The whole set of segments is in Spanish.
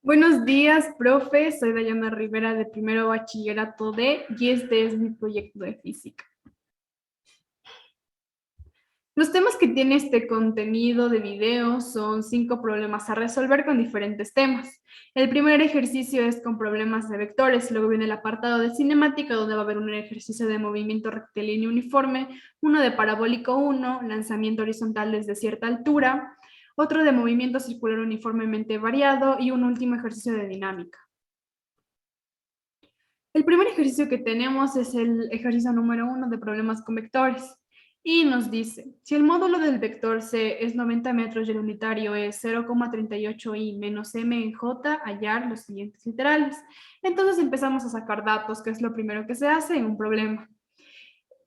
Buenos días, profe. Soy Dayana Rivera de primero bachillerato D y este es mi proyecto de física. Los temas que tiene este contenido de video son 5 problemas a resolver con diferentes temas. El primer ejercicio es con problemas de vectores, luego viene el apartado de cinemática donde va a haber un ejercicio de movimiento rectilíneo uniforme, uno de parabólico 1, lanzamiento horizontal desde cierta altura, otro de movimiento circular uniformemente variado y un último ejercicio de dinámica. El primer ejercicio que tenemos es el ejercicio número 1 de problemas con vectores. Y nos dice, si el módulo del vector C es 90 metros y el unitario es 0,38i menos m en j, hallar los siguientes literales. Entonces empezamos a sacar datos, que es lo primero que se hace en un problema.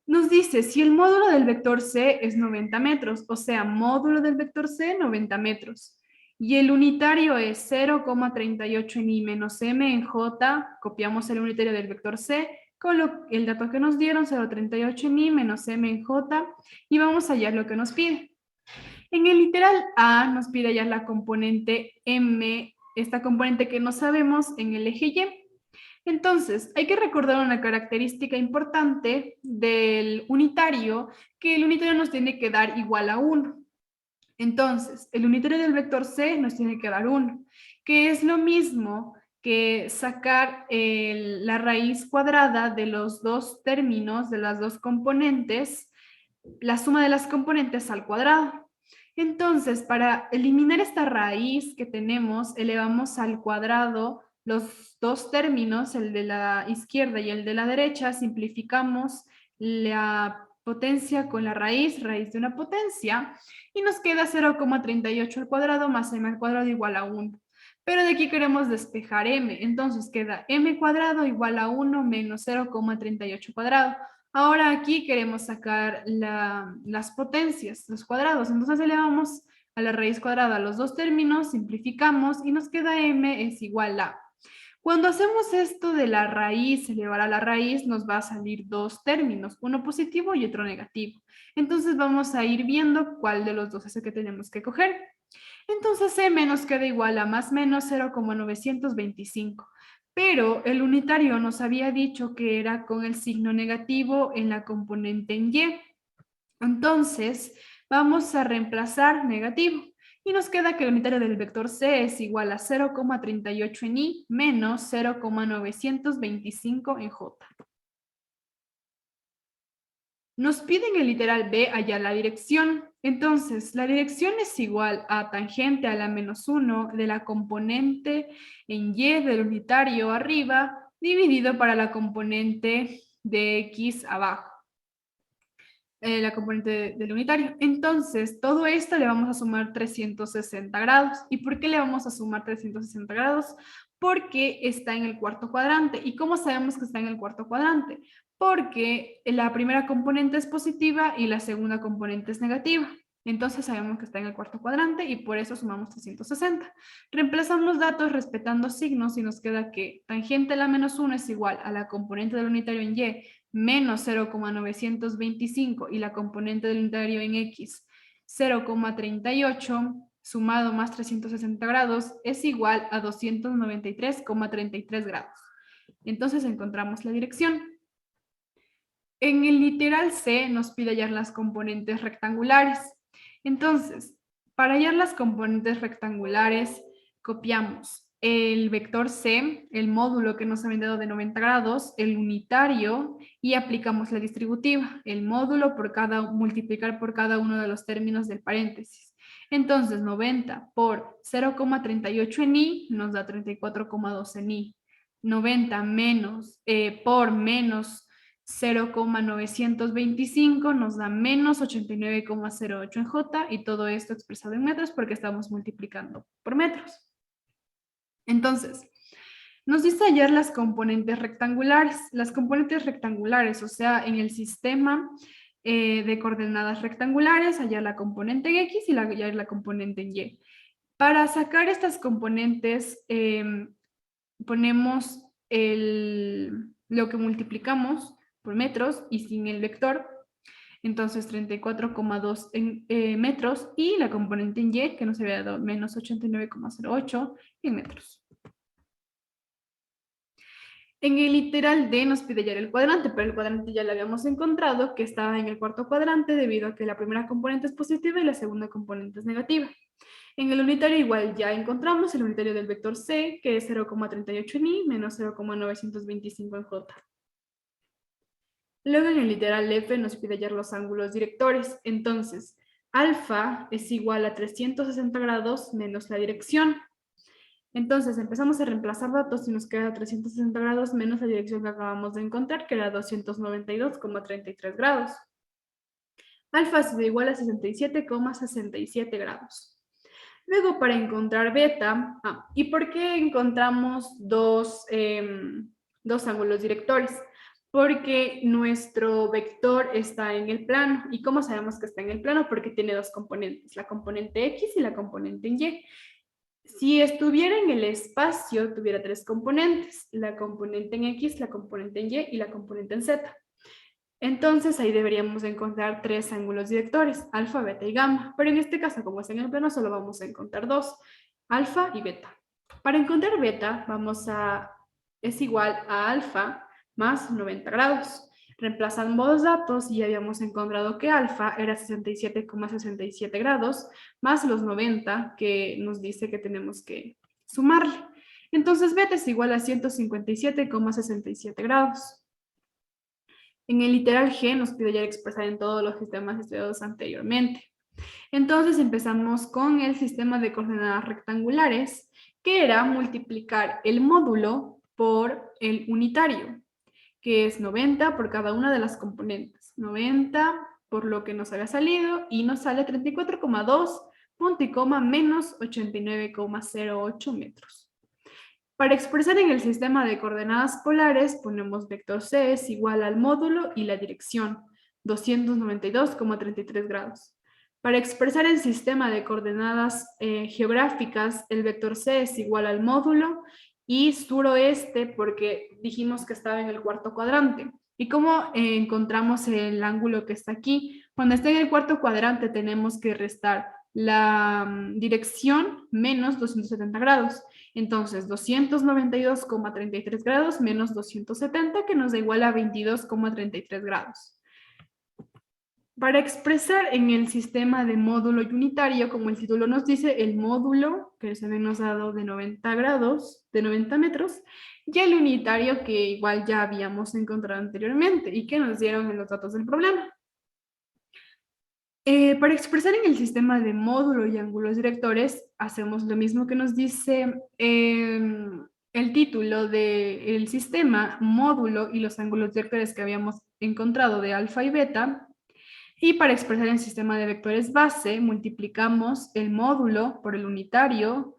Nos dice, si el módulo del vector C es 90 metros, o sea, módulo del vector C, 90 metros, y el unitario es 0,38 en i menos m en j, copiamos el unitario del vector C, con el dato que nos dieron, 0,38 en i menos m en j, y vamos a hallar lo que nos pide. En el literal A nos pide hallar la componente m, esta componente que no sabemos en el eje y. Entonces, hay que recordar una característica importante del unitario, que el unitario nos tiene que dar igual a 1. Entonces, el unitario del vector C nos tiene que dar 1, que es lo mismo que sacar la raíz cuadrada de los dos términos, de las dos componentes, la suma de las componentes al cuadrado. Entonces, para eliminar esta raíz que tenemos, elevamos al cuadrado los dos términos, el de la izquierda y el de la derecha, simplificamos la potencia con la raíz de una potencia, y nos queda 0,38 al cuadrado más m al cuadrado igual a 1. Pero de aquí queremos despejar m, entonces queda m cuadrado igual a 1 menos 0,38 cuadrado. Ahora aquí queremos sacar las potencias, los cuadrados, entonces elevamos a la raíz cuadrada los dos términos, simplificamos y nos queda m es igual a. Cuando hacemos esto de la raíz, elevar a la raíz, nos va a salir dos términos, uno positivo y otro negativo. Entonces vamos a ir viendo cuál de los dos es el que tenemos que coger. Entonces m nos queda igual a más menos 0,925. Pero el unitario nos había dicho que era con el signo negativo en la componente en y. Entonces, vamos a reemplazar negativo. Y nos queda que el unitario del vector C es igual a 0,38 en i menos 0,925 en j. Nos piden el literal B hallar la dirección. Entonces, la dirección es igual a tangente a la menos 1 de la componente en y del unitario arriba dividido para la componente de x abajo. La componente del unitario. Entonces, todo esto le vamos a sumar 360 grados. ¿Y por qué le vamos a sumar 360 grados? Porque está en el cuarto cuadrante. ¿Y cómo sabemos que está en el cuarto cuadrante? Porque la primera componente es positiva y la segunda componente es negativa. Entonces sabemos que está en el cuarto cuadrante y por eso sumamos 360. Reemplazamos los datos respetando signos y nos queda que tangente a la menos 1 es igual a la componente del unitario en y menos 0,925 y la componente del unitario en x 0,38 sumado más 360 grados es igual a 293,33 grados. Entonces encontramos la dirección. En el literal C nos pide hallar las componentes rectangulares. Entonces, para hallar las componentes rectangulares, copiamos el vector C, el módulo que nos habían dado de 90 grados, el unitario, y aplicamos la distributiva, el módulo multiplicar por cada uno de los términos del paréntesis. Entonces, 90 por 0,38 en i nos da 34,2 en i. 90 por menos 0,925 nos da menos 89,08 en J y todo esto expresado en metros porque estamos multiplicando por metros. Entonces, nos dice hallar las componentes rectangulares. Las componentes rectangulares, o sea, en el sistema de coordenadas rectangulares, hallar la componente en X y hallar la componente en Y. Para sacar estas componentes, ponemos lo que multiplicamos por metros y sin el vector, entonces 34,2 metros y la componente en y que nos había dado menos 89,08 en metros. En el literal D nos pide hallar el cuadrante, pero el cuadrante ya lo habíamos encontrado, que estaba en el cuarto cuadrante debido a que la primera componente es positiva y la segunda componente es negativa. En el unitario igual ya encontramos el unitario del vector C, que es 0,38 en I menos 0,925 en J. Luego en el literal F nos pide hallar los ángulos directores. Entonces, alfa es igual a 360 grados menos la dirección. Entonces empezamos a reemplazar datos y nos queda 360 grados menos la dirección que acabamos de encontrar, que era 292,33 grados. Alfa es igual a 67,67 grados. Luego para encontrar beta, ¿y por qué encontramos dos ángulos directores? Porque nuestro vector está en el plano. ¿Y cómo sabemos que está en el plano? Porque tiene dos componentes, la componente X y la componente en Y. Si estuviera en el espacio, tuviera tres componentes, la componente en X, la componente en Y y la componente en Z. Entonces ahí deberíamos encontrar tres ángulos directores, alfa, beta y gamma. Pero en este caso, como es en el plano, solo vamos a encontrar dos, alfa y beta. Para encontrar beta, es igual a alfa más 90 grados. Reemplazando los datos y habíamos encontrado que alfa era 67,67 grados más los 90 que nos dice que tenemos que sumarle. Entonces beta es igual a 157,67 grados. En el literal G nos pide ya expresar en todos los sistemas estudiados anteriormente. Entonces empezamos con el sistema de coordenadas rectangulares, que era multiplicar el módulo por el unitario, que es 90 por cada una de las componentes. 90 por lo que nos había salido y nos sale 34,2 punto y coma menos 89,08 metros. Para expresar en el sistema de coordenadas polares, ponemos vector C es igual al módulo y la dirección, 292,33 grados. Para expresar el sistema de coordenadas geográficas, el vector C es igual al módulo y suroeste, porque dijimos que estaba en el cuarto cuadrante. ¿Y cómo encontramos el ángulo que está aquí? Cuando está en el cuarto cuadrante tenemos que restar la dirección menos 270 grados. Entonces, 292,33 grados menos 270, que nos da igual a 22,33 grados. Para expresar en el sistema de módulo y unitario, como el título nos dice, el módulo, que se nos ha dado de 90 grados, de 90 metros, y el unitario, que igual ya habíamos encontrado anteriormente y que nos dieron en los datos del problema. Para expresar en el sistema de módulo y ángulos directores, hacemos lo mismo que nos dice el título del sistema, módulo y los ángulos directores que habíamos encontrado de alfa y beta. Y para expresar el sistema de vectores base, multiplicamos el módulo por el unitario,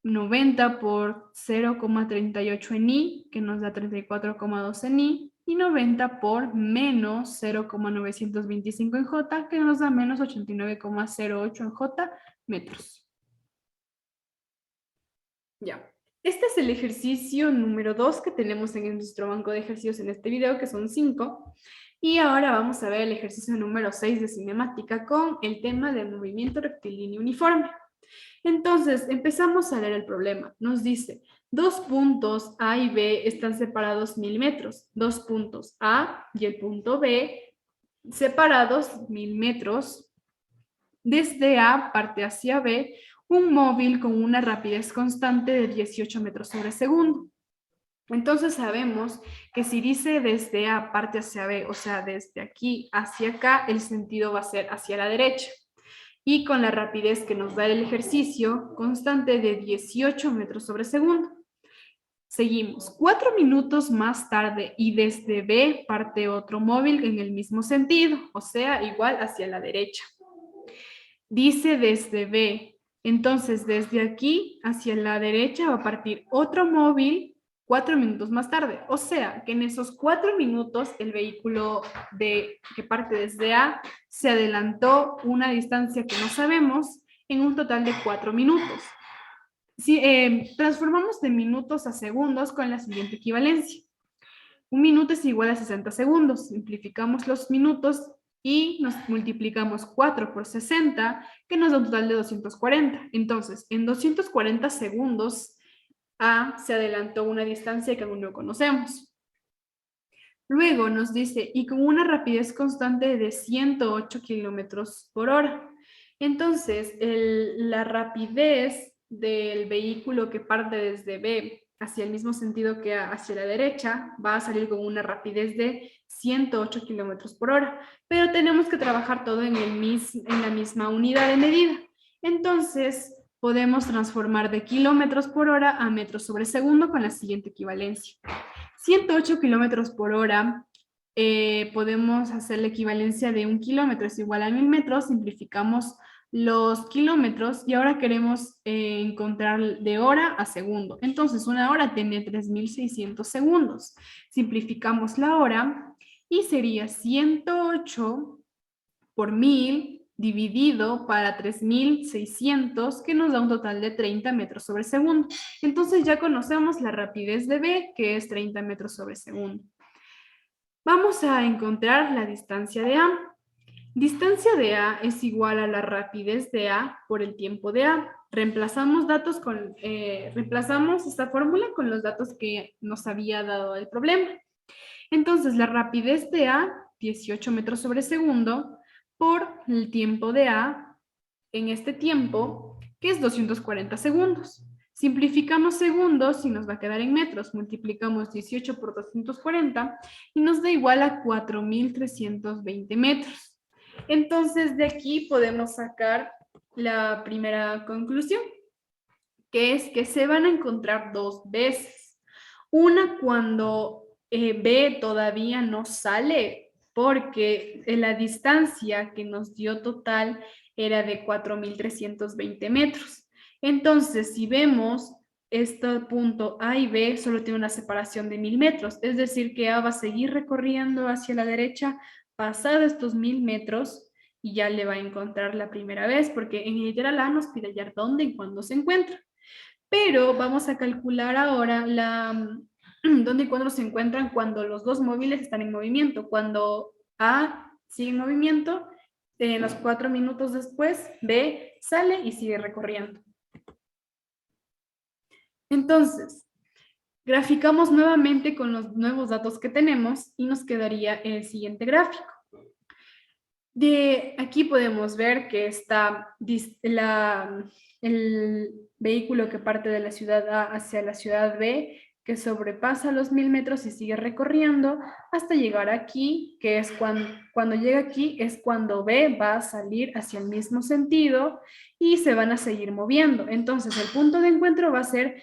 90 por 0,38 en I, que nos da 34,2 en I, y 90 por menos 0,925 en J, que nos da menos 89,08 en J metros. Ya. Este es el ejercicio número 2 que tenemos en nuestro banco de ejercicios en este video, que son 5. Y ahora vamos a ver el ejercicio número 6 de cinemática con el tema del movimiento rectilíneo uniforme. Entonces, empezamos a leer el problema. Nos dice, dos puntos A y B están separados 1000 metros. Dos puntos A y el punto B separados 1000 metros. Desde A parte hacia B un móvil con una rapidez constante de 18 metros sobre segundo. Entonces sabemos que si dice desde A parte hacia B, o sea, desde aquí hacia acá, el sentido va a ser hacia la derecha. Y con la rapidez que nos da el ejercicio, constante de 18 metros sobre segundo. Seguimos. 4 minutos más tarde y desde B parte otro móvil en el mismo sentido, o sea, igual hacia la derecha. Dice desde B. Entonces, desde aquí hacia la derecha va a partir otro móvil 4 minutos más tarde. O sea, que en esos 4 minutos el vehículo que parte desde A se adelantó una distancia que no sabemos en un total de 4 minutos. Si transformamos de minutos a segundos con la siguiente equivalencia. Un minuto es igual a 60 segundos. Simplificamos los minutos y nos multiplicamos 4 por 60, que nos da un total de 240. Entonces, en 240 segundos, A se adelantó una distancia que aún no conocemos. Luego nos dice, y con una rapidez constante de 108 kilómetros por hora. Entonces, la rapidez del vehículo que parte desde B hacia el mismo sentido que hacia la derecha va a salir con una rapidez de 108 kilómetros por hora, pero tenemos que trabajar todo en la misma unidad de medida. Entonces, podemos transformar de kilómetros por hora a metros sobre segundo con la siguiente equivalencia. 108 kilómetros por hora, podemos hacer la equivalencia de 1 kilómetro es igual a 1000 metros, simplificamos los kilómetros y ahora queremos encontrar de hora a segundo. Entonces, una hora tiene 3600 segundos. Simplificamos la hora y sería 108 por 1000 dividido para 3600, que nos da un total de 30 metros sobre segundo. Entonces ya conocemos la rapidez de B, que es 30 metros sobre segundo. Vamos a encontrar la distancia de A. Distancia de A es igual a la rapidez de A por el tiempo de A. Reemplazamos esta fórmula con los datos que nos había dado el problema. Entonces, la rapidez de A, 18 metros sobre segundo, por el tiempo de A, en este tiempo, que es 240 segundos. Simplificamos segundos y nos va a quedar en metros. Multiplicamos 18 por 240 y nos da igual a 4.320 metros. Entonces, de aquí podemos sacar la primera conclusión, que es que se van a encontrar dos veces. Una cuando B todavía no sale, porque la distancia que nos dio total era de 4.320 metros. Entonces, si vemos este punto A y B, solo tiene una separación de 1000 metros, es decir, que A va a seguir recorriendo hacia la derecha, pasado estos 1000 metros, y ya le va a encontrar la primera vez, porque en literal A nos pide hallar dónde y cuándo se encuentra. Pero vamos a calcular ahora dónde y cuándo se encuentran cuando los dos móviles están en movimiento. Cuando A sigue en movimiento, en los 4 minutos después, B sale y sigue recorriendo. Entonces, graficamos nuevamente con los nuevos datos que tenemos y nos quedaría el siguiente gráfico. De aquí podemos ver que está el vehículo que parte de la ciudad A hacia la ciudad B, que sobrepasa los 1000 metros y sigue recorriendo hasta llegar aquí, que es cuando llega aquí, es cuando B va a salir hacia el mismo sentido y se van a seguir moviendo. Entonces, el punto de encuentro va a ser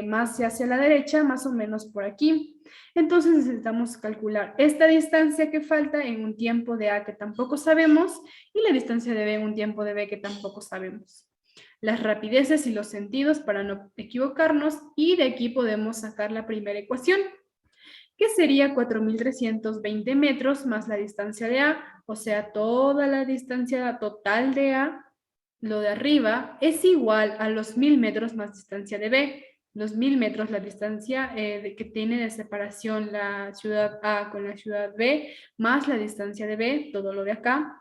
más hacia la derecha, más o menos por aquí. Entonces necesitamos calcular esta distancia que falta en un tiempo de A que tampoco sabemos y la distancia de B en un tiempo de B que tampoco sabemos. Las rapideces y los sentidos para no equivocarnos, y de aquí podemos sacar la primera ecuación, que sería 4.320 metros más la distancia de A, o sea, toda la distancia total de A, lo de arriba, es igual a los 1000 metros más distancia de B. Los 1000 metros, la distancia que tiene de separación la ciudad A con la ciudad B, más la distancia de B, todo lo de acá.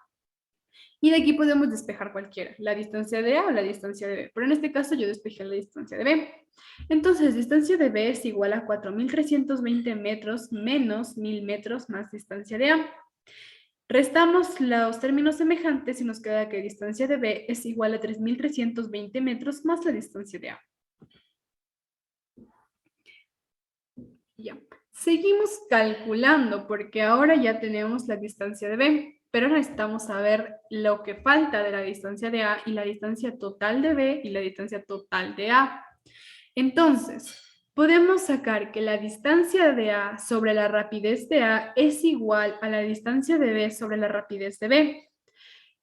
Y de aquí podemos despejar cualquiera, la distancia de A o la distancia de B. Pero en este caso yo despejé la distancia de B. Entonces, distancia de B es igual a 4.320 metros menos 1000 metros más distancia de A. Restamos los términos semejantes y nos queda que distancia de B es igual a 3.320 metros más la distancia de A. Ya. Seguimos calculando porque ahora ya tenemos la distancia de B, pero necesitamos saber lo que falta de la distancia de A y la distancia total de B y la distancia total de A. Entonces, podemos sacar que la distancia de A sobre la rapidez de A es igual a la distancia de B sobre la rapidez de B.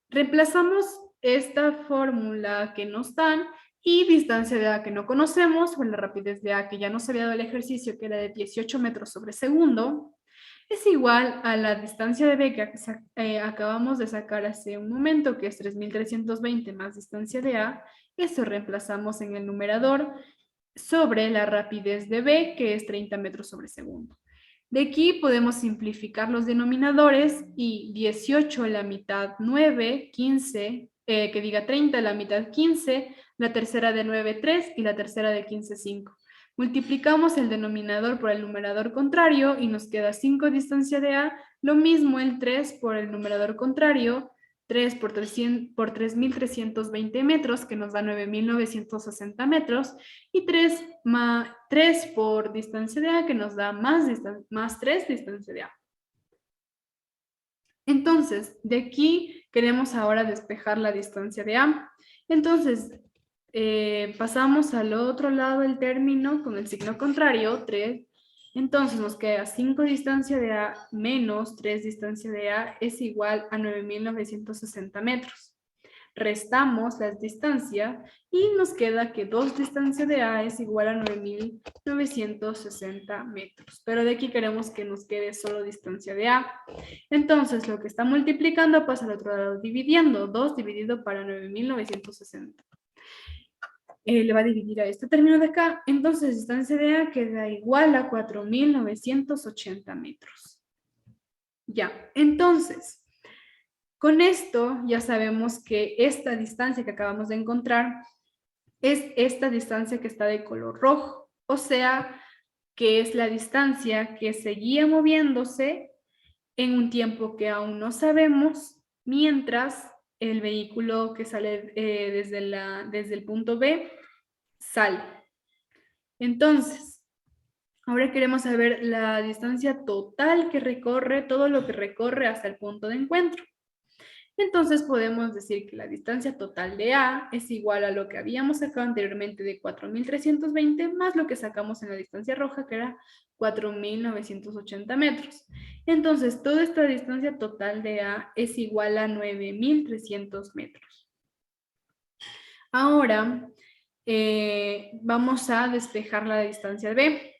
Reemplazamos esta fórmula que nos dan y distancia de A que no conocemos, o la rapidez de A que ya nos había dado el ejercicio, que era de 18 metros sobre segundo, es igual a la distancia de B que acabamos de sacar hace un momento, que es 3.320 más distancia de A. Eso reemplazamos en el numerador sobre la rapidez de B, que es 30 metros sobre segundo. De aquí podemos simplificar los denominadores y 18 la mitad 9, 15, que diga 30 la mitad 15, la tercera de 9 3 y la tercera de 15 5. Multiplicamos el denominador por el numerador contrario y nos queda 5 distancia de A. Lo mismo el 3 por el numerador contrario, 3 por 3.320 metros, que nos da 9.960 metros, y 3 por distancia de A, que nos da más 3 distancia de A. Entonces, de aquí queremos ahora despejar la distancia de A. Entonces, pasamos al otro lado del término con el signo contrario, 3. Entonces nos queda 5 distancia de A menos 3 distancia de A es igual a 9.960 metros. Restamos las distancias y nos queda que 2 distancia de A es igual a 9.960 metros. Pero de aquí queremos que nos quede solo distancia de A. Entonces lo que está multiplicando pasa al otro lado dividiendo. 2 dividido para 9.960. Le va a dividir a este término de acá. Entonces distancia de A queda igual a 4.980 metros. Ya, entonces, con esto ya sabemos que esta distancia que acabamos de encontrar es esta distancia que está de color rojo. O sea, que es la distancia que seguía moviéndose en un tiempo que aún no sabemos, mientras el vehículo que sale desde el punto B sale. Entonces, ahora queremos saber la distancia total que recorre, todo lo que recorre hasta el punto de encuentro. Entonces podemos decir que la distancia total de A es igual a lo que habíamos sacado anteriormente de 4.320 más lo que sacamos en la distancia roja, que era 4.980 metros. Entonces toda esta distancia total de A es igual a 9.300 metros. Ahora vamos a despejar la distancia de B.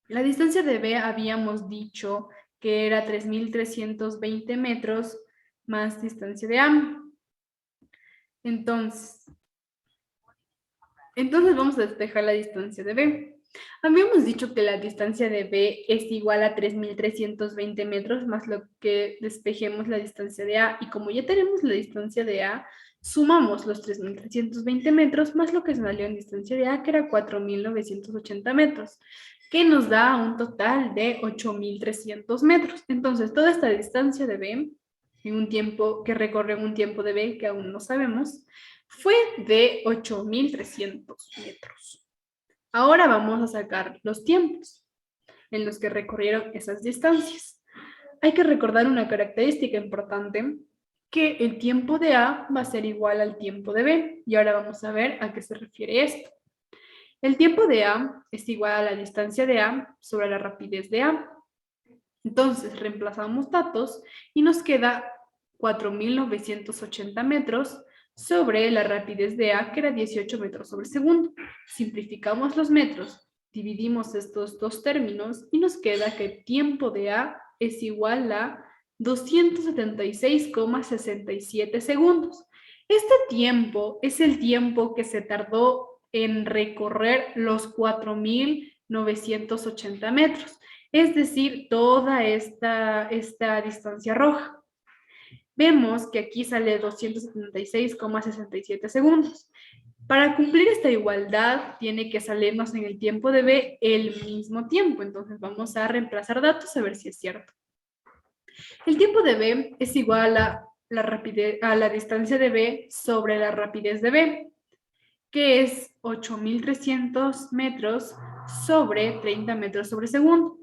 La distancia de B habíamos dicho que era 3.320 metros más distancia de A. Entonces vamos a despejar la distancia de B. Habíamos dicho que la distancia de B es igual a 3.320 metros más lo que despejemos la distancia de A. Y como ya tenemos la distancia de A, sumamos los 3.320 metros más lo que salió en distancia de A, que era 4.980 metros, que nos da un total de 8.300 metros. Entonces, toda esta distancia de B, en un tiempo que recorre un tiempo de B que aún no sabemos, fue de 8.300 metros. Ahora vamos a sacar los tiempos en los que recorrieron esas distancias. Hay que recordar una característica importante, que el tiempo de A va a ser igual al tiempo de B. Y ahora vamos a ver a qué se refiere esto. El tiempo de A es igual a la distancia de A sobre la rapidez de A. Entonces reemplazamos datos y nos queda 4.980 metros sobre la rapidez de A, que era 18 metros sobre segundo. Simplificamos los metros, dividimos estos dos términos y nos queda que el tiempo de A es igual a 276,67 segundos. Este tiempo es el tiempo que se tardó en recorrer los 4.980 metros, es decir, toda esta distancia roja. Vemos que aquí sale 276,67 segundos. Para cumplir esta igualdad, tiene que salirnos en el tiempo de B el mismo tiempo. Entonces vamos a reemplazar datos a ver si es cierto. El tiempo de B es igual a la distancia de B sobre la rapidez de B, que es 8.300 metros sobre 30 metros sobre segundo.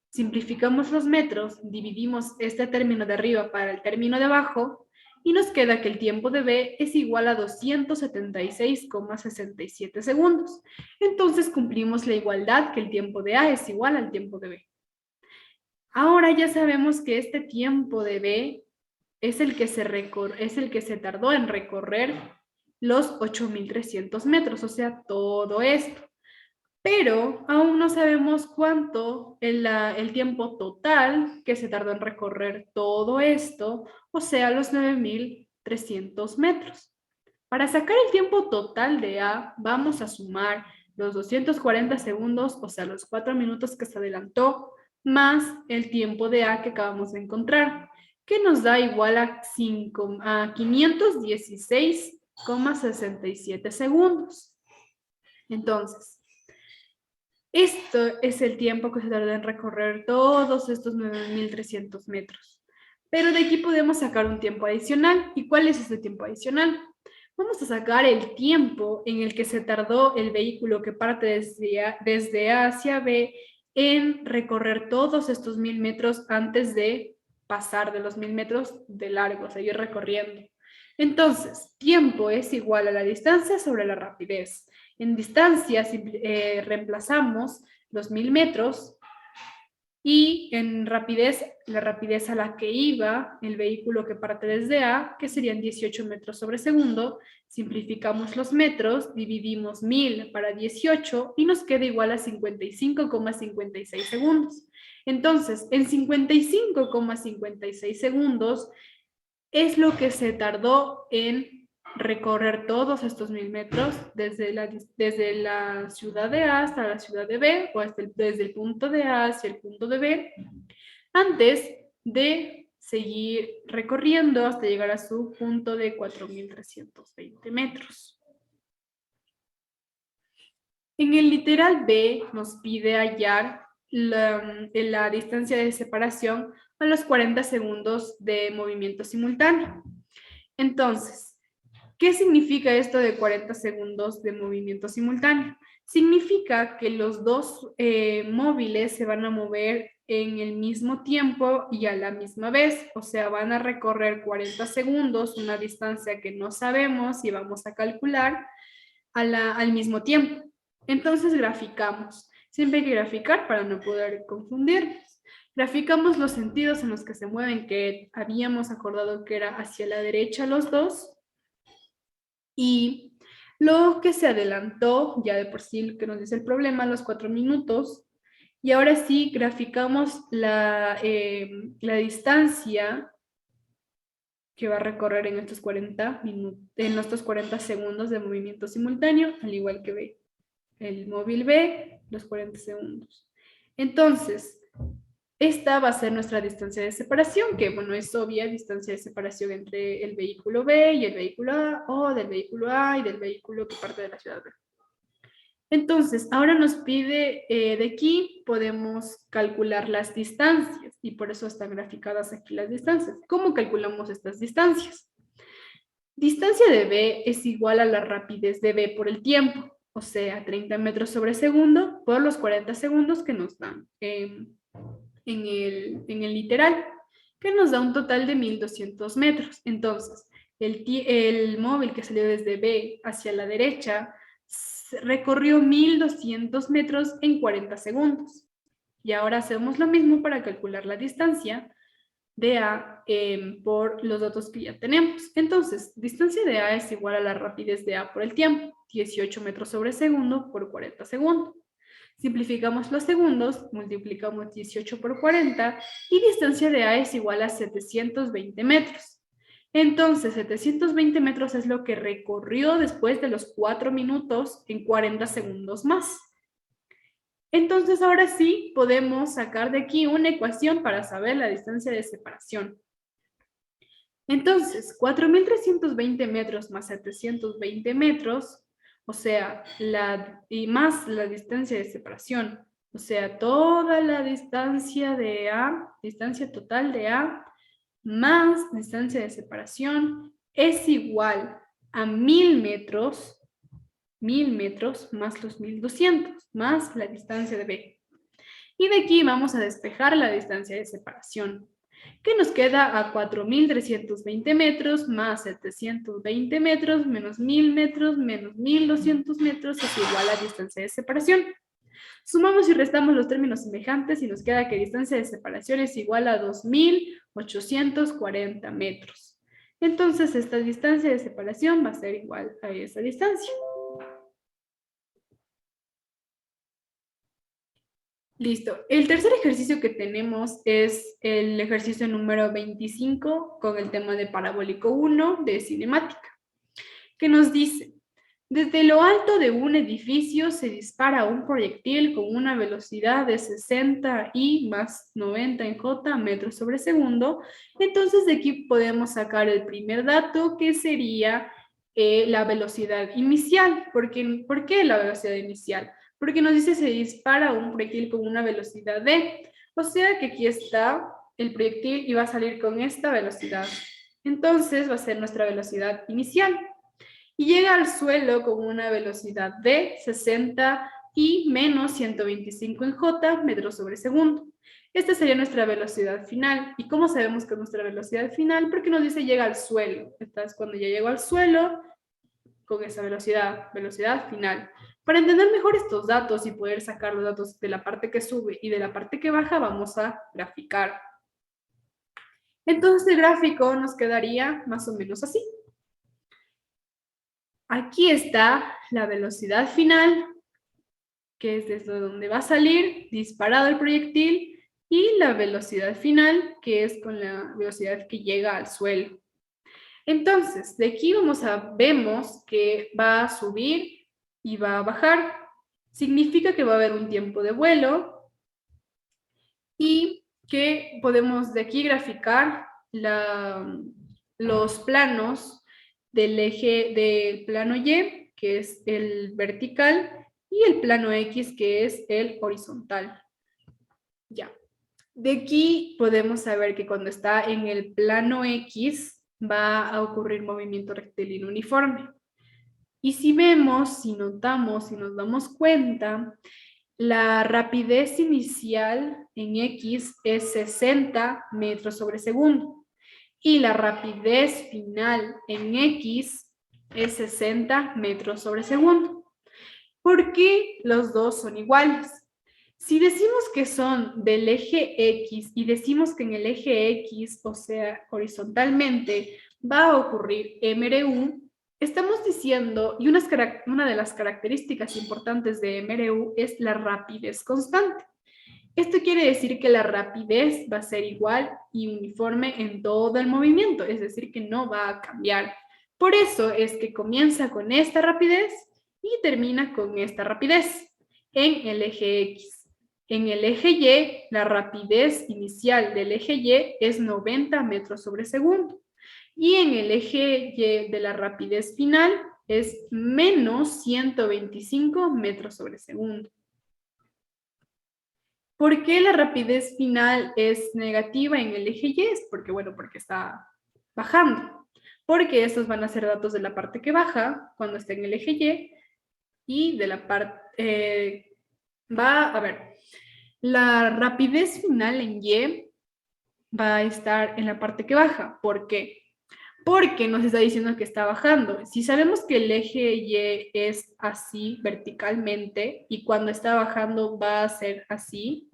Simplificamos los metros, dividimos este término de arriba para el término de abajo y nos queda que el tiempo de B es igual a 276,67 segundos. Entonces cumplimos la igualdad, que el tiempo de A es igual al tiempo de B. Ahora ya sabemos que este tiempo de B es el que se tardó en recorrer los 8.300 metros, o sea, todo esto. Pero aún no sabemos cuánto el tiempo total que se tardó en recorrer todo esto, o sea, los 9.300 metros. Para sacar el tiempo total de A, vamos a sumar los 240 segundos, o sea, los 4 minutos que se adelantó, más el tiempo de A que acabamos de encontrar, que nos da igual a 516,67 segundos. Entonces, Esto es el tiempo que se tarda en recorrer todos estos 9.300 metros. Pero de aquí podemos sacar un tiempo adicional. ¿Y cuál es ese tiempo adicional? Vamos a sacar el tiempo en el que se tardó el vehículo que parte desde A hacia B en recorrer todos estos 1.000 metros antes de pasar de los 1.000 metros de largo, seguir recorriendo. Entonces, tiempo es igual a la distancia sobre la rapidez. En distancia reemplazamos los 1.000 metros y en rapidez, la rapidez a la que iba el vehículo que parte desde A, que serían 18 metros sobre segundo, simplificamos los metros, dividimos 1.000 para 18 y nos queda igual a 55,56 segundos. Entonces, en 55,56 segundos es lo que se tardó en recorrer todos estos 1.000 metros desde la ciudad de A hasta la ciudad de B, o desde el punto de A hacia el punto de B, antes de seguir recorriendo hasta llegar a su punto de 4.320 metros. En el literal B nos pide hallar la distancia de separación a los 40 segundos de movimiento simultáneo. Entonces, ¿qué significa esto de 40 segundos de movimiento simultáneo? Significa que los dos móviles se van a mover en el mismo tiempo y a la misma vez, o sea, van a recorrer 40 segundos, una distancia que no sabemos y vamos a calcular al mismo tiempo. Entonces graficamos. Siempre hay que graficar para no poder confundirnos. Graficamos los sentidos en los que se mueven, que habíamos acordado que era hacia la derecha los dos. Y lo que se adelantó, ya de por sí que nos dice el problema, los 4 minutos. Y ahora sí graficamos la distancia que va a recorrer en estos 40 minutos, en estos 40 segundos de movimiento simultáneo, al igual que B. El móvil B, los 40 segundos. Entonces, esta va a ser nuestra distancia de separación, que bueno, es obvia, distancia de separación entre el vehículo B y el vehículo A, o del vehículo A y del vehículo que parte de la ciudad B. Entonces, ahora nos pide de aquí, podemos calcular las distancias, y por eso están graficadas aquí las distancias. ¿Cómo calculamos estas distancias? Distancia de B es igual a la rapidez de B por el tiempo, o sea, 30 metros sobre segundo por los 40 segundos que nos dan en el literal, que nos da un total de 1.200 metros. Entonces, el móvil que salió desde B hacia la derecha recorrió 1.200 metros en 40 segundos. Y ahora hacemos lo mismo para calcular la distancia de A por los datos que ya tenemos. Entonces, distancia de A es igual a la rapidez de A por el tiempo, 18 metros sobre segundo por 40 segundos. Simplificamos los segundos, multiplicamos 18 por 40 y distancia de A es igual a 720 metros. Entonces, 720 metros es lo que recorrió después de los 4 minutos en 40 segundos más. Entonces, ahora sí podemos sacar de aquí una ecuación para saber la distancia de separación. Entonces, 4.320 metros más 720 metros, o sea, y más la distancia de separación, o sea, toda la distancia de A, distancia total de A, más distancia de separación, es igual a 1.000 metros, 1.000 metros más los 1.200, más la distancia de B. Y de aquí vamos a despejar la distancia de separación, que nos queda a 4.320 metros más 720 metros menos 1.000 metros menos 1.200 metros es igual a distancia de separación. Sumamos y restamos los términos semejantes y nos queda que distancia de separación es igual a 2.840 metros. Entonces, esta distancia de separación va a ser igual a esa distancia. Listo. El tercer ejercicio que tenemos es el ejercicio número 25 con el tema de parabólico 1 de cinemática, que nos dice, desde lo alto de un edificio se dispara un proyectil con una velocidad de 60 I más 90 en J metros sobre segundo. Entonces de aquí podemos sacar el primer dato, que sería la velocidad inicial. ¿Por qué la velocidad inicial? porque nos dice se dispara un proyectil con una velocidad d. O sea que aquí está el proyectil y va a salir con esta velocidad. Entonces va a ser nuestra velocidad inicial. Y llega al suelo con una velocidad de 60 y menos 125 en J metros sobre segundo. Esta sería nuestra velocidad final. ¿Y cómo sabemos que es nuestra velocidad final? Porque nos dice llega al suelo. Entonces, cuando ya llegó al suelo, con esa velocidad final. Para entender mejor estos datos y poder sacar los datos de la parte que sube y de la parte que baja, vamos a graficar. Entonces el gráfico nos quedaría más o menos así. Aquí está la velocidad final, que es desde donde va a salir disparado el proyectil, y la velocidad final, que es con la velocidad que llega al suelo. Entonces, de aquí vemos que va a subir y va a bajar. Significa que va a haber un tiempo de vuelo y que podemos de aquí graficar los planos del eje del plano Y, que es el vertical, y el plano X, que es el horizontal. Ya. De aquí podemos saber que cuando está en el plano X va a ocurrir movimiento rectilíneo uniforme. Y si vemos, si notamos, si nos damos cuenta, la rapidez inicial en X es 60 metros sobre segundo y la rapidez final en X es 60 metros sobre segundo. ¿Por qué los dos son iguales? Si decimos que son del eje X y decimos que en el eje X, o sea, horizontalmente, va a ocurrir MRU, estamos diciendo, y una de las características importantes de MRU es la rapidez constante. Esto quiere decir que la rapidez va a ser igual y uniforme en todo el movimiento, es decir, que no va a cambiar. Por eso es que comienza con esta rapidez y termina con esta rapidez en el eje X. En el eje Y, la rapidez inicial del eje Y es 90 metros sobre segundo. Y en el eje Y de la rapidez final es menos 125 metros sobre segundo. ¿Por qué la rapidez final es negativa en el eje Y? Es porque, bueno, porque está bajando. Porque estos van a ser datos de la parte que baja cuando esté en el eje Y de la parte... la rapidez final en Y va a estar en la parte que baja. ¿Por qué? Porque nos está diciendo que está bajando. Si sabemos que el eje Y es así verticalmente y cuando está bajando va a ser así,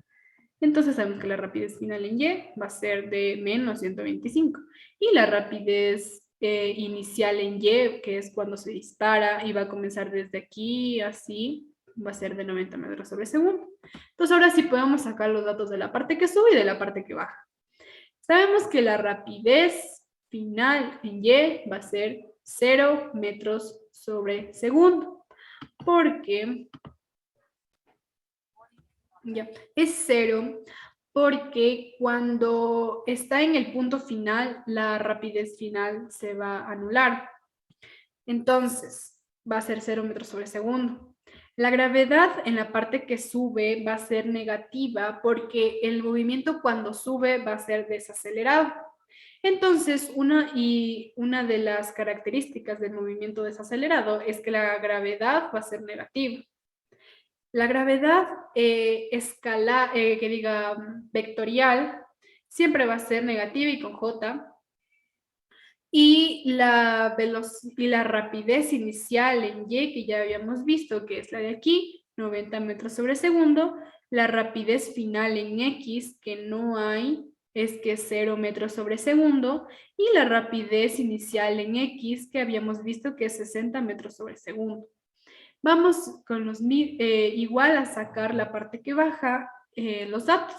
entonces sabemos que la rapidez final en Y va a ser de menos 125. Y la rapidez inicial en Y, que es cuando se dispara y va a comenzar desde aquí, así, va a ser de 90 metros sobre segundo. Entonces ahora sí podemos sacar los datos de la parte que sube y de la parte que baja. Sabemos que la rapidez final en Y va a ser 0 metros sobre segundo, porque ya, es 0 porque cuando está en el punto final, la rapidez final se va a anular. Entonces, va a ser 0 metros sobre segundo. La gravedad en la parte que sube va a ser negativa porque el movimiento cuando sube va a ser desacelerado. Entonces, una de las características del movimiento desacelerado es que la gravedad va a ser negativa. La gravedad vectorial siempre va a ser negativa y con J. Y la rapidez inicial en Y, que ya habíamos visto, que es la de aquí, 90 metros sobre segundo. La rapidez final en X, que no hay, es que es 0 metros sobre segundo. Y la rapidez inicial en X, que habíamos visto que es 60 metros sobre segundo. Vamos con igual a sacar la parte que baja los datos.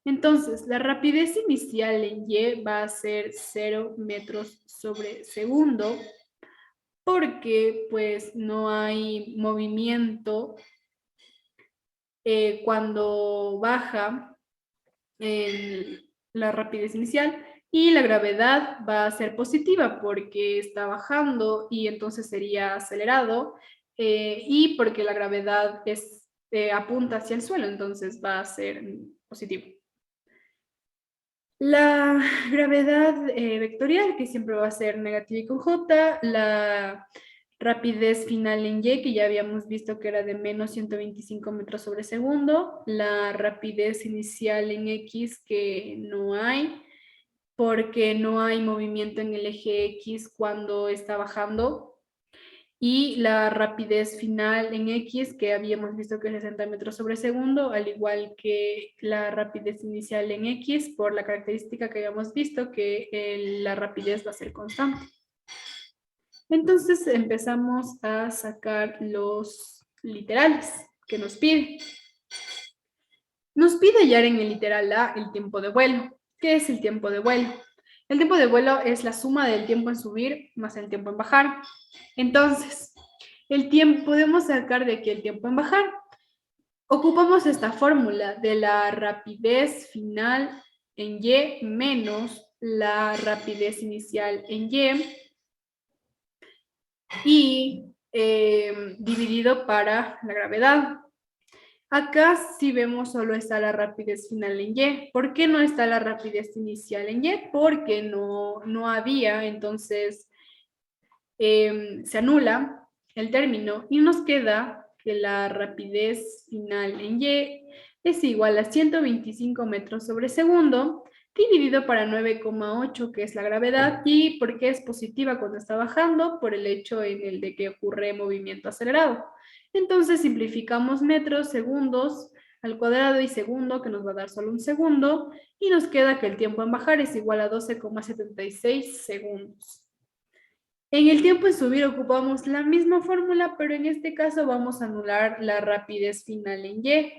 Entonces, la rapidez inicial en Y va a ser 0 metros sobre segundo porque pues no hay movimiento cuando baja la rapidez inicial y la gravedad va a ser positiva porque está bajando y entonces sería acelerado y porque la gravedad es apunta hacia el suelo, entonces va a ser positivo. La gravedad vectorial, que siempre va a ser negativa y con J, la rapidez final en Y, que ya habíamos visto que era de menos 125 metros sobre segundo, la rapidez inicial en X, que no hay, porque no hay movimiento en el eje X cuando está bajando, y la rapidez final en X, que habíamos visto que es 60 metros sobre segundo, al igual que la rapidez inicial en X, por la característica que habíamos visto que la rapidez va a ser constante. Entonces empezamos a sacar los literales que nos pide. Nos pide hallar en el literal A el tiempo de vuelo. ¿Qué es el tiempo de vuelo? El tiempo de vuelo es la suma del tiempo en subir más el tiempo en bajar. Entonces, el tiempo, podemos sacar de aquí el tiempo en bajar. Ocupamos esta fórmula de la rapidez final en Y menos la rapidez inicial en Y dividido para la gravedad. Acá si vemos solo está la rapidez final en Y. ¿Por qué no está la rapidez inicial en Y? Porque no había, entonces se anula el término y nos queda que la rapidez final en Y es igual a 125 metros sobre segundo dividido para 9,8, que es la gravedad, y por qué es positiva cuando está bajando, por el hecho en el de que ocurre movimiento acelerado. Entonces simplificamos metros, segundos al cuadrado y segundo, que nos va a dar solo un segundo, y nos queda que el tiempo en bajar es igual a 12,76 segundos. En el tiempo en subir ocupamos la misma fórmula, pero en este caso vamos a anular la rapidez final en Y,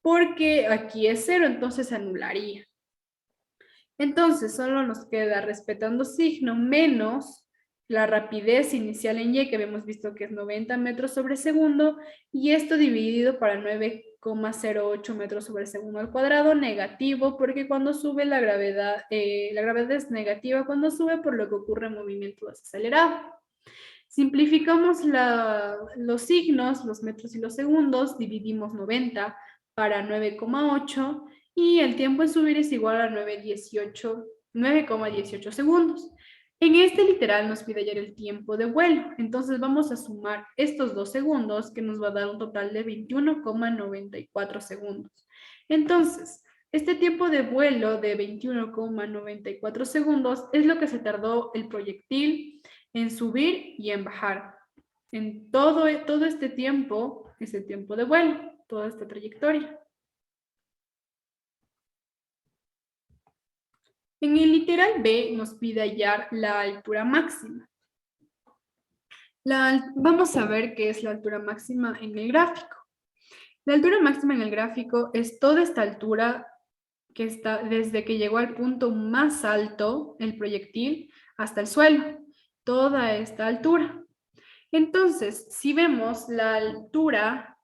porque aquí es 0, entonces se anularía. Entonces solo nos queda respetando signo menos la rapidez inicial en Y, que habíamos visto que es 90 metros sobre segundo, y esto dividido para 9,08 metros sobre segundo al cuadrado, negativo, porque cuando sube la gravedad es negativa cuando sube, por lo que ocurre movimiento desacelerado. Simplificamos los signos, los metros y los segundos, dividimos 90 para 9,8 y el tiempo en subir es igual a 9,18 segundos. En este literal nos pide hallar el tiempo de vuelo, entonces vamos a sumar estos 2 segundos que nos va a dar un total de 21,94 segundos. Entonces, este tiempo de vuelo de 21,94 segundos es lo que se tardó el proyectil en subir y en bajar. En todo este tiempo es el tiempo de vuelo, toda esta trayectoria. En el literal B nos pide hallar la altura máxima. Vamos a ver qué es la altura máxima en el gráfico. La altura máxima en el gráfico es toda esta altura que está desde que llegó al punto más alto, el proyectil, hasta el suelo. Toda esta altura. Entonces, si vemos la altura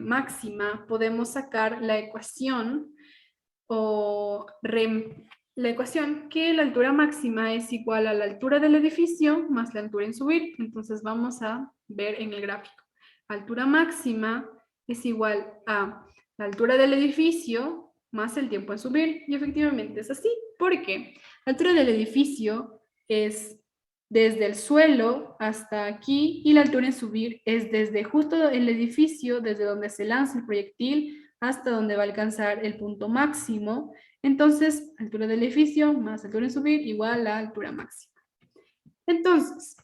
máxima, podemos sacar la ecuación la ecuación que la altura máxima es igual a la altura del edificio más la altura en subir. Entonces vamos a ver en el gráfico. Altura máxima es igual a la altura del edificio más el tiempo en subir. Y efectivamente es así. ¿Por qué? La altura del edificio es desde el suelo hasta aquí y la altura en subir es desde justo el edificio, desde donde se lanza el proyectil hasta donde va a alcanzar el punto máximo. Entonces, altura del edificio más altura en subir igual a altura máxima. Entonces,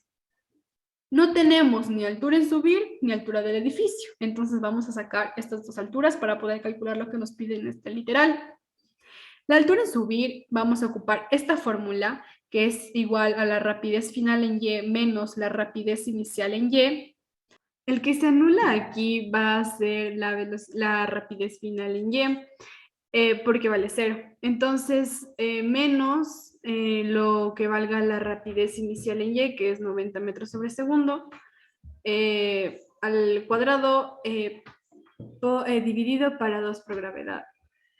no tenemos ni altura en subir ni altura del edificio. Entonces vamos a sacar estas dos alturas para poder calcular lo que nos pide en este literal. La altura en subir, vamos a ocupar esta fórmula, que es igual a la rapidez final en Y menos la rapidez inicial en Y. El que se anula aquí va a ser la rapidez final en Y, porque vale 0. Entonces, menos lo que valga la rapidez inicial en Y, que es 90 metros sobre segundo, al cuadrado dividido para 2 por gravedad.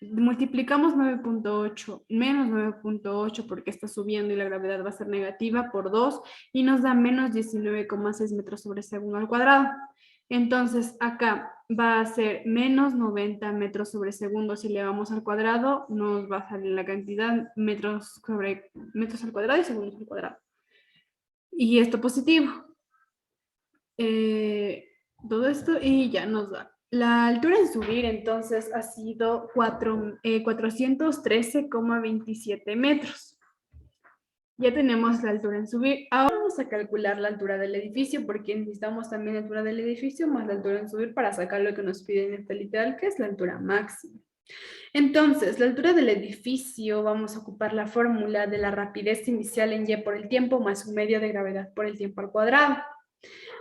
Multiplicamos 9,8 menos 9,8 porque está subiendo y la gravedad va a ser negativa por 2 y nos da menos 19,6 metros sobre segundo al cuadrado. Entonces, acá va a ser menos 90 metros sobre segundo. Si le vamos al cuadrado, nos va a salir la cantidad metros al cuadrado y segundos al cuadrado. Y esto positivo. Todo esto y ya nos da. La altura en subir entonces ha sido 413,27 metros. Ya tenemos la altura en subir. Ahora vamos a calcular la altura del edificio porque necesitamos también la altura del edificio más la altura en subir para sacar lo que nos piden en este literal, que es la altura máxima. Entonces, la altura del edificio, vamos a ocupar la fórmula de la rapidez inicial en y por el tiempo más un medio de gravedad por el tiempo al cuadrado.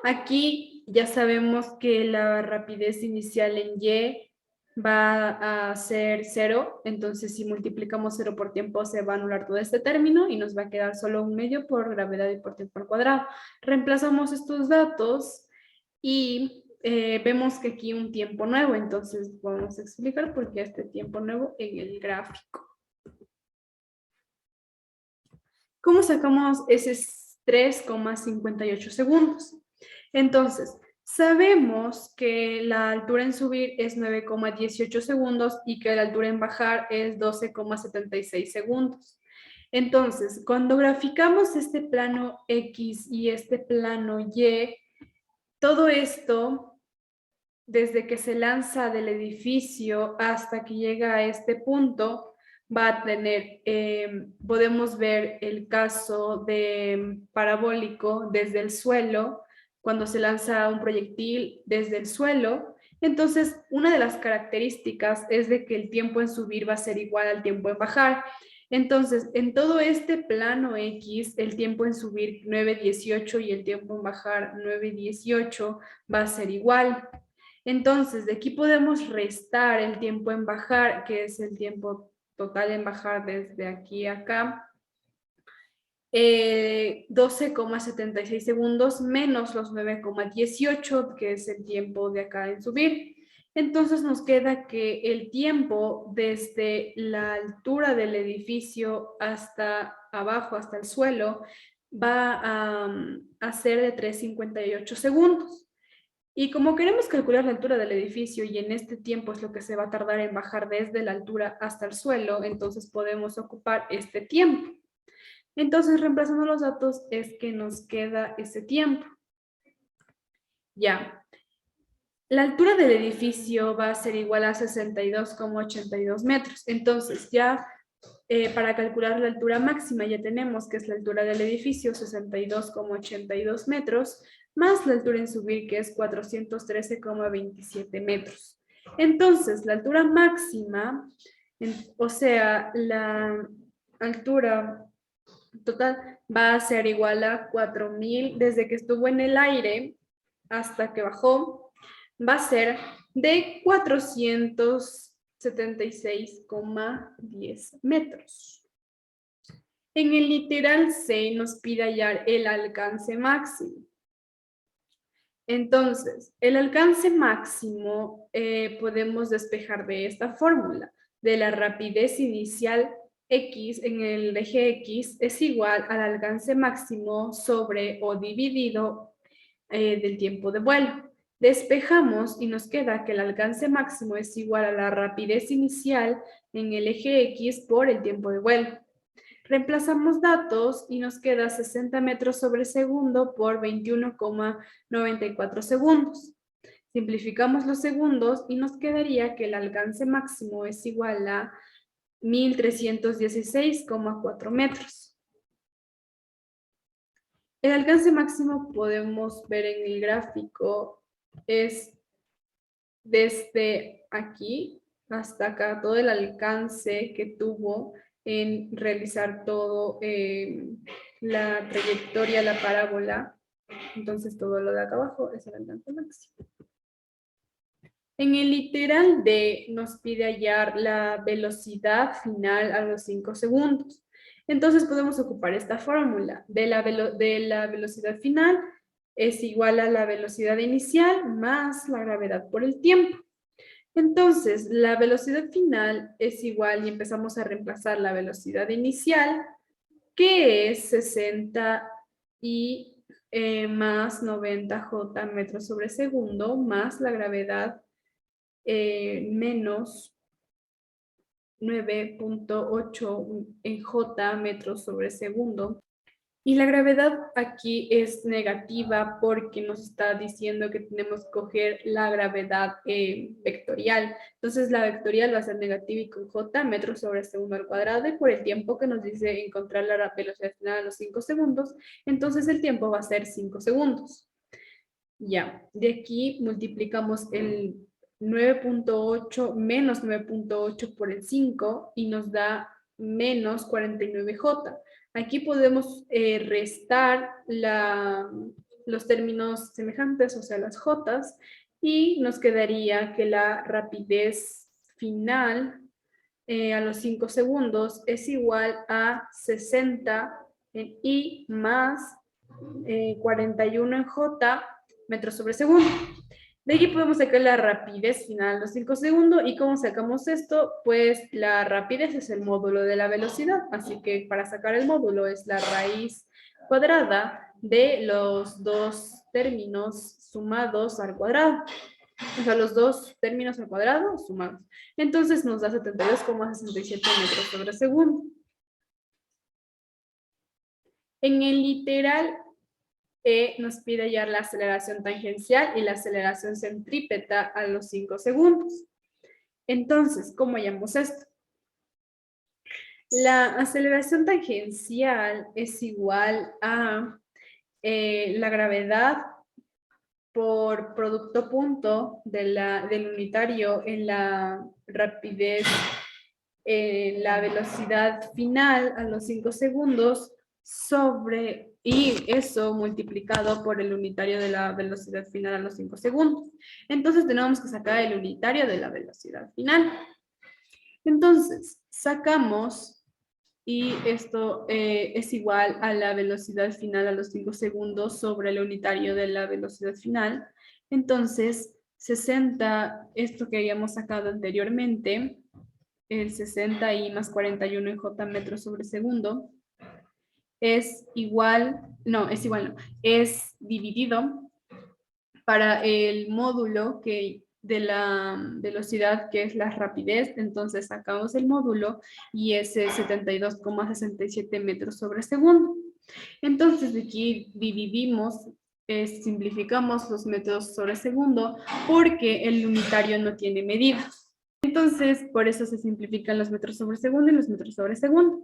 Aquí ya sabemos que la rapidez inicial en y va a ser 0, entonces si multiplicamos 0 por tiempo se va a anular todo este término y nos va a quedar solo un medio por gravedad y por tiempo al cuadrado. Reemplazamos estos datos y vemos que aquí un tiempo nuevo, entonces vamos a explicar por qué este tiempo nuevo en el gráfico. ¿Cómo sacamos ese 3,58 segundos? Entonces, sabemos que la altura en subir es 9,18 segundos y que la altura en bajar es 12,76 segundos. Entonces, cuando graficamos este plano X y este plano Y, todo esto, desde que se lanza del edificio hasta que llega a este punto, va a tener, podemos ver el caso de parabólico desde el suelo, cuando se lanza un proyectil desde el suelo. Entonces, una de las características es de que el tiempo en subir va a ser igual al tiempo en bajar. Entonces, en todo este plano X, el tiempo en subir 9,18 y el tiempo en bajar 9,18 va a ser igual. Entonces, de aquí podemos restar el tiempo en bajar, que es el tiempo total en bajar desde aquí a acá, 12,76 segundos menos los 9,18, que es el tiempo de acá en subir. Entonces nos queda que el tiempo desde la altura del edificio hasta abajo, hasta el suelo, va a ser de 3,58 segundos. Y como queremos calcular la altura del edificio y en este tiempo es lo que se va a tardar en bajar desde la altura hasta el suelo, entonces podemos ocupar este tiempo. Entonces, reemplazando los datos es que nos queda ese tiempo. Ya. La altura del edificio va a ser igual a 62,82 metros. Entonces, ya para calcular la altura máxima ya tenemos que es la altura del edificio, 62,82 metros, más la altura en subir, que es 413,27 metros. Entonces, la altura máxima, o sea, la altura total va a ser igual a 4,000 desde que estuvo en el aire hasta que bajó, va a ser de 476,10 metros. En el literal C nos pide hallar el alcance máximo. Entonces, el alcance máximo podemos despejar de esta fórmula, de la rapidez inicial X en el eje X es igual al alcance máximo sobre o dividido del tiempo de vuelo. Despejamos y nos queda que el alcance máximo es igual a la rapidez inicial en el eje X por el tiempo de vuelo. Reemplazamos datos y nos queda 60 metros sobre segundo por 21,94 segundos. Simplificamos los segundos y nos quedaría que el alcance máximo es igual a 1,316,4 metros. El alcance máximo podemos ver en el gráfico es desde aquí hasta acá, todo el alcance que tuvo en realizar todo la trayectoria, la parábola. Entonces todo lo de acá abajo es el alcance máximo. En el literal D nos pide hallar la velocidad final a los 5 segundos. Entonces podemos ocupar esta fórmula de la velocidad final es igual a la velocidad inicial más la gravedad por el tiempo. Entonces, la velocidad final es igual y empezamos a reemplazar la velocidad inicial, que es 60 y más 90 J metros sobre segundo, más la gravedad menos 9.8 en J metros sobre segundo. Y la gravedad aquí es negativa porque nos está diciendo que tenemos que coger la gravedad vectorial. Entonces la vectorial va a ser negativa y con J metros sobre segundo al cuadrado, y por el tiempo que nos dice encontrar la velocidad final a los 5 segundos, entonces el tiempo va a ser 5 segundos. Ya, de aquí multiplicamos el 9.8 menos 9.8 por el 5 y nos da menos 49J. Aquí podemos restar los términos semejantes, o sea, las Jotas, y nos quedaría que la rapidez final a los 5 segundos es igual a 60 en I más 41 en J metros sobre segundo. De aquí podemos sacar la rapidez final a los 5 segundos. ¿Y cómo sacamos esto? Pues la rapidez es el módulo de la velocidad. Así que para sacar el módulo es la raíz cuadrada de los dos términos sumados al cuadrado. O sea, los dos términos al cuadrado sumados. Entonces nos da 72,67 metros sobre segundo. En el literal nos pide hallar la aceleración tangencial y la aceleración centrípeta a los 5 segundos. Entonces, ¿cómo hallamos esto? La aceleración tangencial es igual a la gravedad por producto punto del unitario en la rapidez, la velocidad final a los 5 segundos sobre, y eso multiplicado por el unitario de la velocidad final a los 5 segundos. Entonces tenemos que sacar el unitario de la velocidad final. Entonces, sacamos, y esto es igual a la velocidad final a los 5 segundos sobre el unitario de la velocidad final. Entonces, 60, esto que habíamos sacado anteriormente, el 60 y más 41 en J metros sobre segundo, es igual, no, es dividido para el módulo de la velocidad, que es la rapidez. Entonces sacamos el módulo y es 72,67 metros sobre segundo. Entonces de aquí dividimos, simplificamos los metros sobre segundo porque el unitario no tiene medida. Entonces por eso se simplifican los metros sobre segundo y los metros sobre segundo.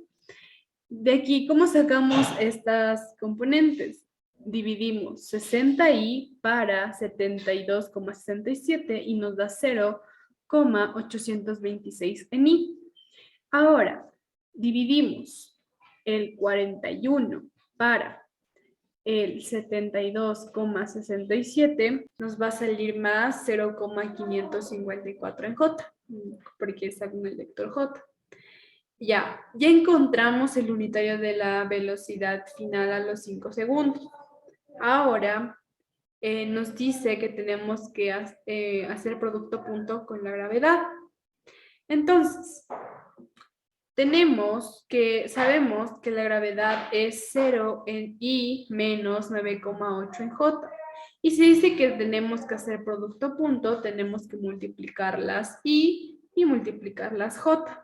De aquí, ¿cómo sacamos estas componentes? Dividimos 60i para 72,67 y nos da 0,826 en i. Ahora, dividimos el 41 para el 72,67, nos va a salir más 0,554 en j, porque está con el vector j. Ya encontramos el unitario de la velocidad final a los 5 segundos. Ahora nos dice que tenemos que hacer producto punto con la gravedad. Entonces, sabemos que la gravedad es 0 en I menos 9,8 en J. Y si dice que tenemos que hacer producto punto, tenemos que multiplicar las I y multiplicar las J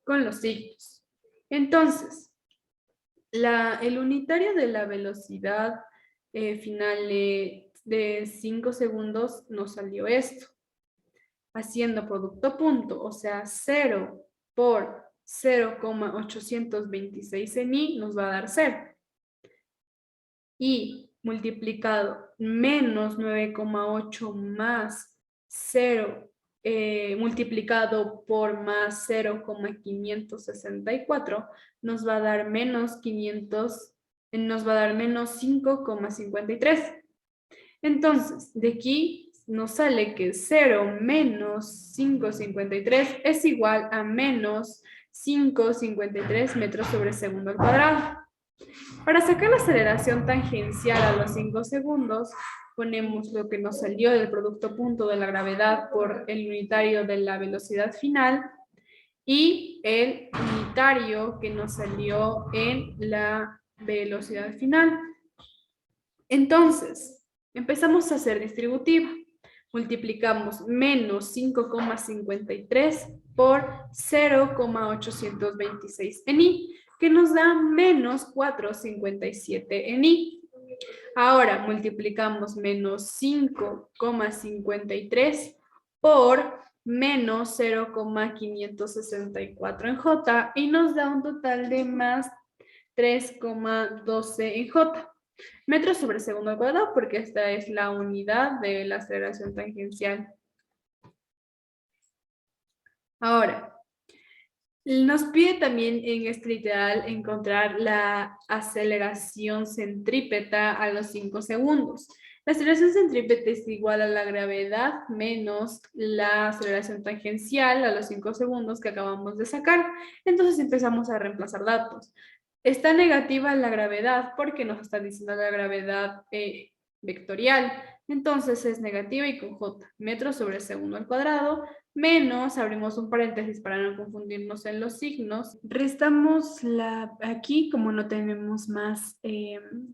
con los signos. Entonces, el unitario de la velocidad final de 5 segundos nos salió esto. Haciendo producto punto, o sea, 0 por 0,826 en i nos va a dar 0. Y multiplicado menos 9,8 más 0 multiplicado por más 0,564 nos va a dar menos 5,53. Entonces, de aquí nos sale que 0 menos 5,53 es igual a menos 5,53 metros sobre segundo al cuadrado. Para sacar la aceleración tangencial a los 5 segundos, ponemos lo que nos salió del producto punto de la gravedad por el unitario de la velocidad final y el unitario que nos salió en la velocidad final. Entonces, empezamos a hacer distributiva. Multiplicamos menos 5,53 por 0,826 en I, que nos da menos 4,57 en I. Ahora multiplicamos menos 5,53 por menos 0,564 en J y nos da un total de más 3,12 en J. Metros sobre segundo al cuadrado, porque esta es la unidad de la aceleración tangencial. Ahora, nos pide también en este literal encontrar la aceleración centrípeta a los 5 segundos. La aceleración centrípeta es igual a la gravedad menos la aceleración tangencial a los 5 segundos que acabamos de sacar. Entonces empezamos a reemplazar datos. Está negativa la gravedad porque nos está diciendo la gravedad vectorial. Entonces es negativa y con J, metros sobre segundo al cuadrado, menos, abrimos un paréntesis para no confundirnos en los signos, restamos aquí como no tenemos más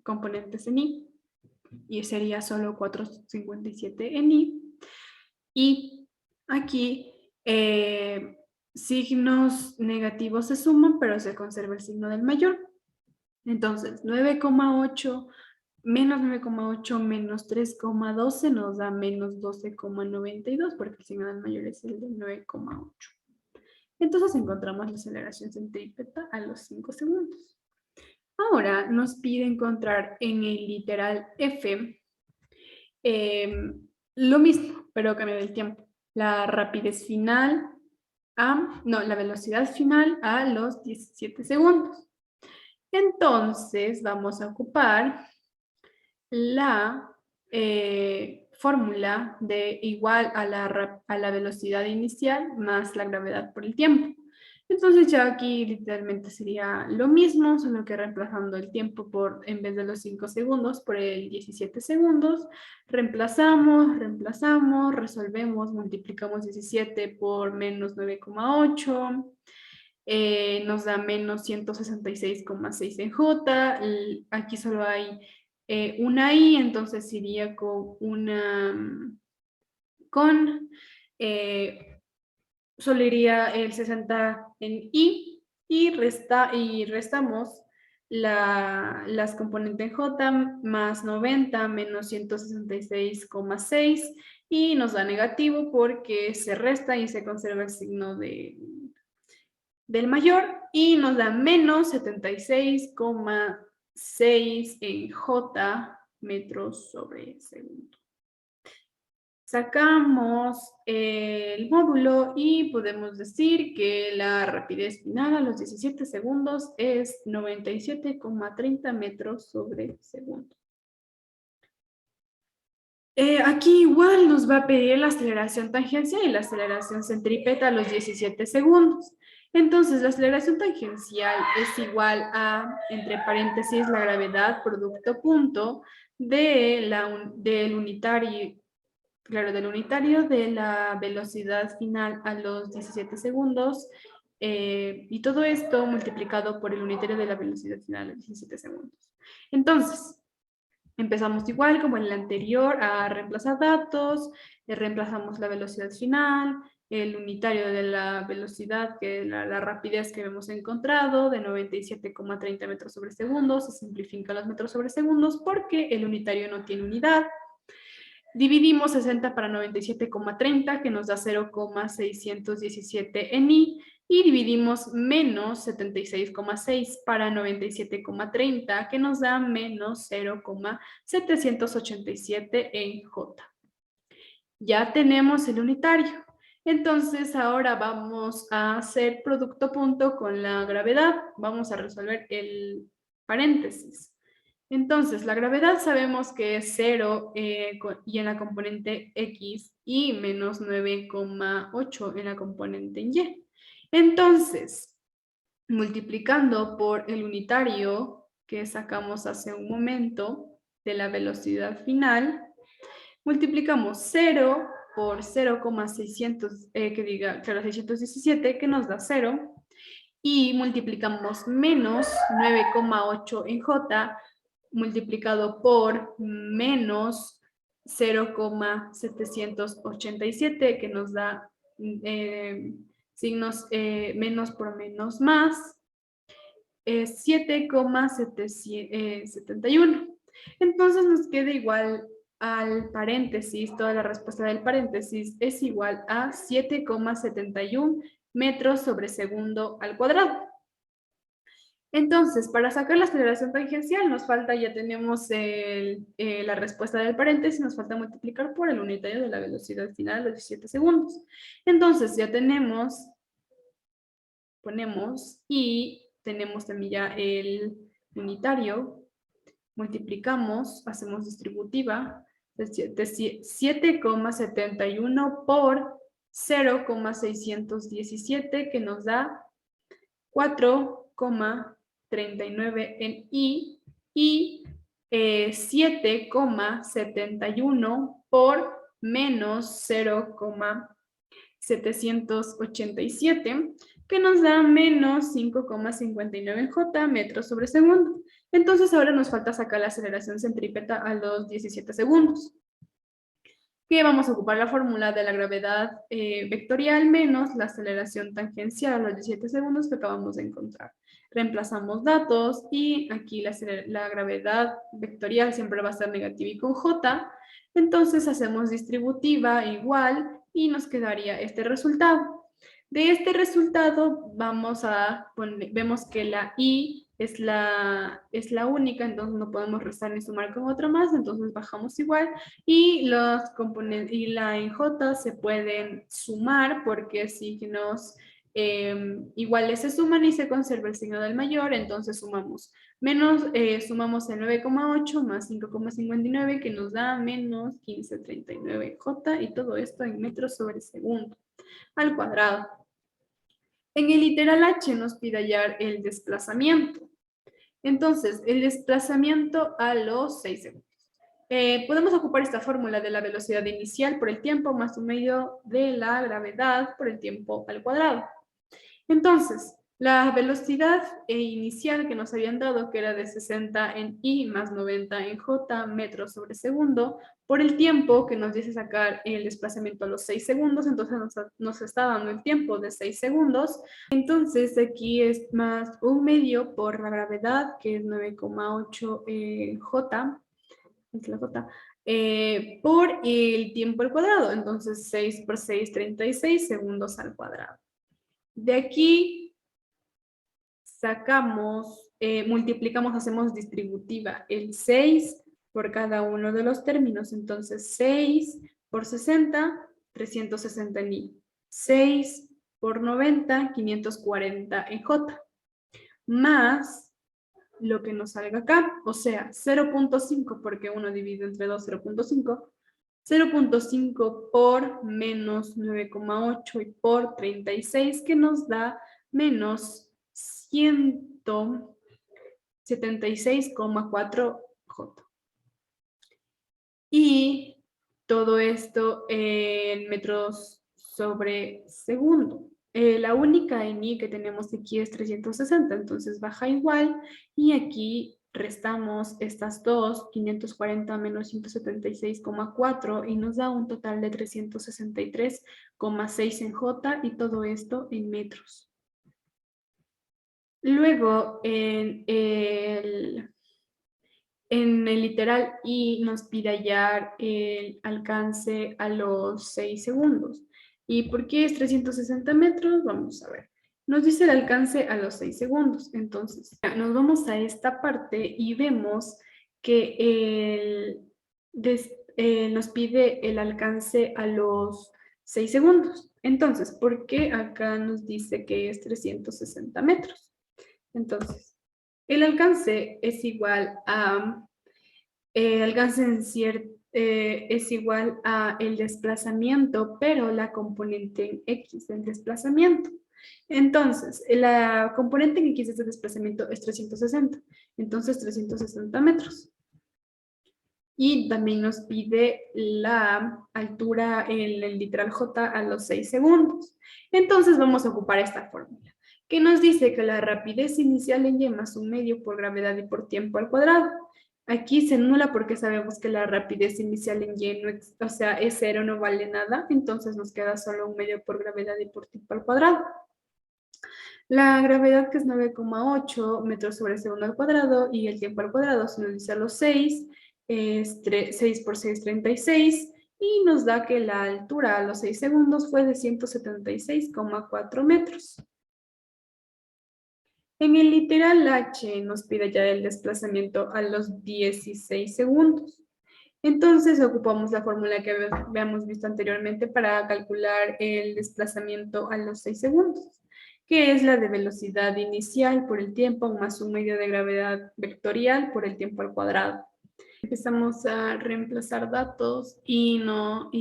componentes en I, y sería solo 457 en I, y aquí signos negativos se suman, pero se conserva el signo del mayor. Entonces, 9,8 menos 9,8 menos 3,12 nos da menos 12,92 porque el signo del mayor es el de 9,8. Entonces encontramos la aceleración centrípeta a los 5 segundos. Ahora nos pide encontrar en el literal F lo mismo, pero cambia el tiempo. La rapidez final la velocidad final a los 17 segundos. Entonces vamos a ocupar la fórmula de igual a la velocidad inicial más la gravedad por el tiempo. Entonces ya aquí literalmente sería lo mismo, solo que reemplazando el tiempo por, en vez de los 5 segundos, por el 17 segundos. Reemplazamos, resolvemos, multiplicamos 17 por menos 9,8. Nos da menos 166,6 en J. Aquí solo hay una I, entonces iría con solo iría el 60 en I y restamos las componentes en J más 90 menos 166,6 y nos da negativo porque se resta y se conserva el signo del mayor y nos da menos 76,6 en J metros sobre segundo. Sacamos el módulo y podemos decir que la rapidez final a los 17 segundos es 97,30 metros sobre segundo. Aquí igual nos va a pedir la aceleración tangencial y la aceleración centrípeta a los 17 segundos. Entonces, la aceleración tangencial es igual a, entre paréntesis, la gravedad producto punto del unitario, claro, del unitario de la velocidad final a los 17 segundos y todo esto multiplicado por el unitario de la velocidad final a los 17 segundos. Entonces, empezamos igual como en el anterior a reemplazar datos, reemplazamos la velocidad final, el unitario de la velocidad, que la rapidez que hemos encontrado, de 97,30 metros sobre segundo, se simplifica los metros sobre segundos porque el unitario no tiene unidad. Dividimos 60 para 97,30, que nos da 0,617 en I, y dividimos menos 76,6 para 97,30, que nos da menos 0,787 en J. Ya tenemos el unitario. Entonces ahora vamos a hacer producto punto con la gravedad. Vamos a resolver el paréntesis. Entonces, la gravedad sabemos que es 0 y en la componente X y menos 9,8 en la componente Y. Entonces, multiplicando por el unitario que sacamos hace un momento de la velocidad final, multiplicamos 0 por 617, que nos da 0, y multiplicamos menos 9,8 en J, multiplicado por menos 0,787, que nos da signos menos por menos más, 7,71. Entonces nos queda igual al paréntesis, toda la respuesta del paréntesis es igual a 7,71 metros sobre segundo al cuadrado. Entonces, para sacar la aceleración tangencial nos falta, ya tenemos la respuesta del paréntesis, nos falta multiplicar por el unitario de la velocidad final a los 17 segundos. Entonces, ya tenemos, ponemos y tenemos también ya el unitario, multiplicamos, hacemos distributiva de 7,71 por 0,617, que nos da 4,39 en I, y 7,71 por menos 0,787, que nos da menos 5,59 en J metros sobre segundo. Entonces ahora nos falta sacar la aceleración centrípeta a los 17 segundos. Que vamos a ocupar la fórmula de la gravedad vectorial menos la aceleración tangencial a los 17 segundos que acabamos de encontrar. Reemplazamos datos y aquí la gravedad vectorial siempre va a ser negativa y con J. Entonces hacemos distributiva igual y nos quedaría este resultado. De este resultado vemos que la I es la única, entonces no podemos restar ni sumar con otra más, entonces bajamos igual, y los componentes y la en J se pueden sumar porque signos iguales se suman y se conserva el signo del mayor, entonces sumamos sumamos el 9,8 más 5,59, que nos da menos 15,39 J, y todo esto en metros sobre segundo al cuadrado. En el literal H nos pide hallar el desplazamiento. Entonces, el desplazamiento a los 6 segundos. Podemos ocupar esta fórmula de la velocidad inicial por el tiempo más un medio de la gravedad por el tiempo al cuadrado. Entonces, la velocidad inicial que nos habían dado, que era de 60 en I más 90 en J metros sobre segundo, por el tiempo que nos dice sacar el desplazamiento a los 6 segundos, entonces nos está dando el tiempo de 6 segundos. Entonces aquí es más un medio por la gravedad, que es 9,8 J, es la J, por el tiempo al cuadrado, entonces 6 por 6, 36 segundos al cuadrado. De aquí sacamos, multiplicamos, hacemos distributiva el 6 por cada uno de los términos. Entonces 6 por 60, 360 en I. 6 por 90, 540 en J. Más lo que nos salga acá, o sea, 0,5, porque 1 dividido entre 2, 0,5. 0,5 por menos 9,8 y por 36, que nos da menos 176,4 J. Y todo esto en metros sobre segundo. La única en I que tenemos aquí es 360, entonces baja igual, y aquí restamos estas dos, 540 menos 176,4, y nos da un total de 363,6 en J, y todo esto en metros. Luego, en el literal I nos pide hallar el alcance a los 6 segundos. ¿Y por qué es 360 metros? Vamos a ver. Nos dice el alcance a los 6 segundos. Entonces, nos vamos a esta parte y vemos que nos pide el alcance a los 6 segundos. Entonces, ¿por qué acá nos dice que es 360 metros? Entonces, el alcance es igual a, es igual a el desplazamiento, pero la componente en X del desplazamiento. Entonces, la componente en X de este desplazamiento es 360. Entonces, 360 metros. Y también nos pide la altura en el literal J a los 6 segundos. Entonces, vamos a ocupar esta fórmula, que nos dice que la rapidez inicial en Y más un medio por gravedad y por tiempo al cuadrado. Aquí se anula porque sabemos que la rapidez inicial en y, no o sea, es cero, no vale nada, entonces nos queda solo un medio por gravedad y por tiempo al cuadrado. La gravedad, que es 9,8 metros sobre segundo al cuadrado, y el tiempo al cuadrado, se nos dice a los 6, es 6 por 6, 36, y nos da que la altura a los 6 segundos fue de 176,4 metros. En el literal H nos pide ya el desplazamiento a los 16 segundos. Entonces ocupamos la fórmula que habíamos visto anteriormente para calcular el desplazamiento a los 6 segundos, que es la de velocidad inicial por el tiempo más un medio de gravedad vectorial por el tiempo al cuadrado. Empezamos a reemplazar datos y nos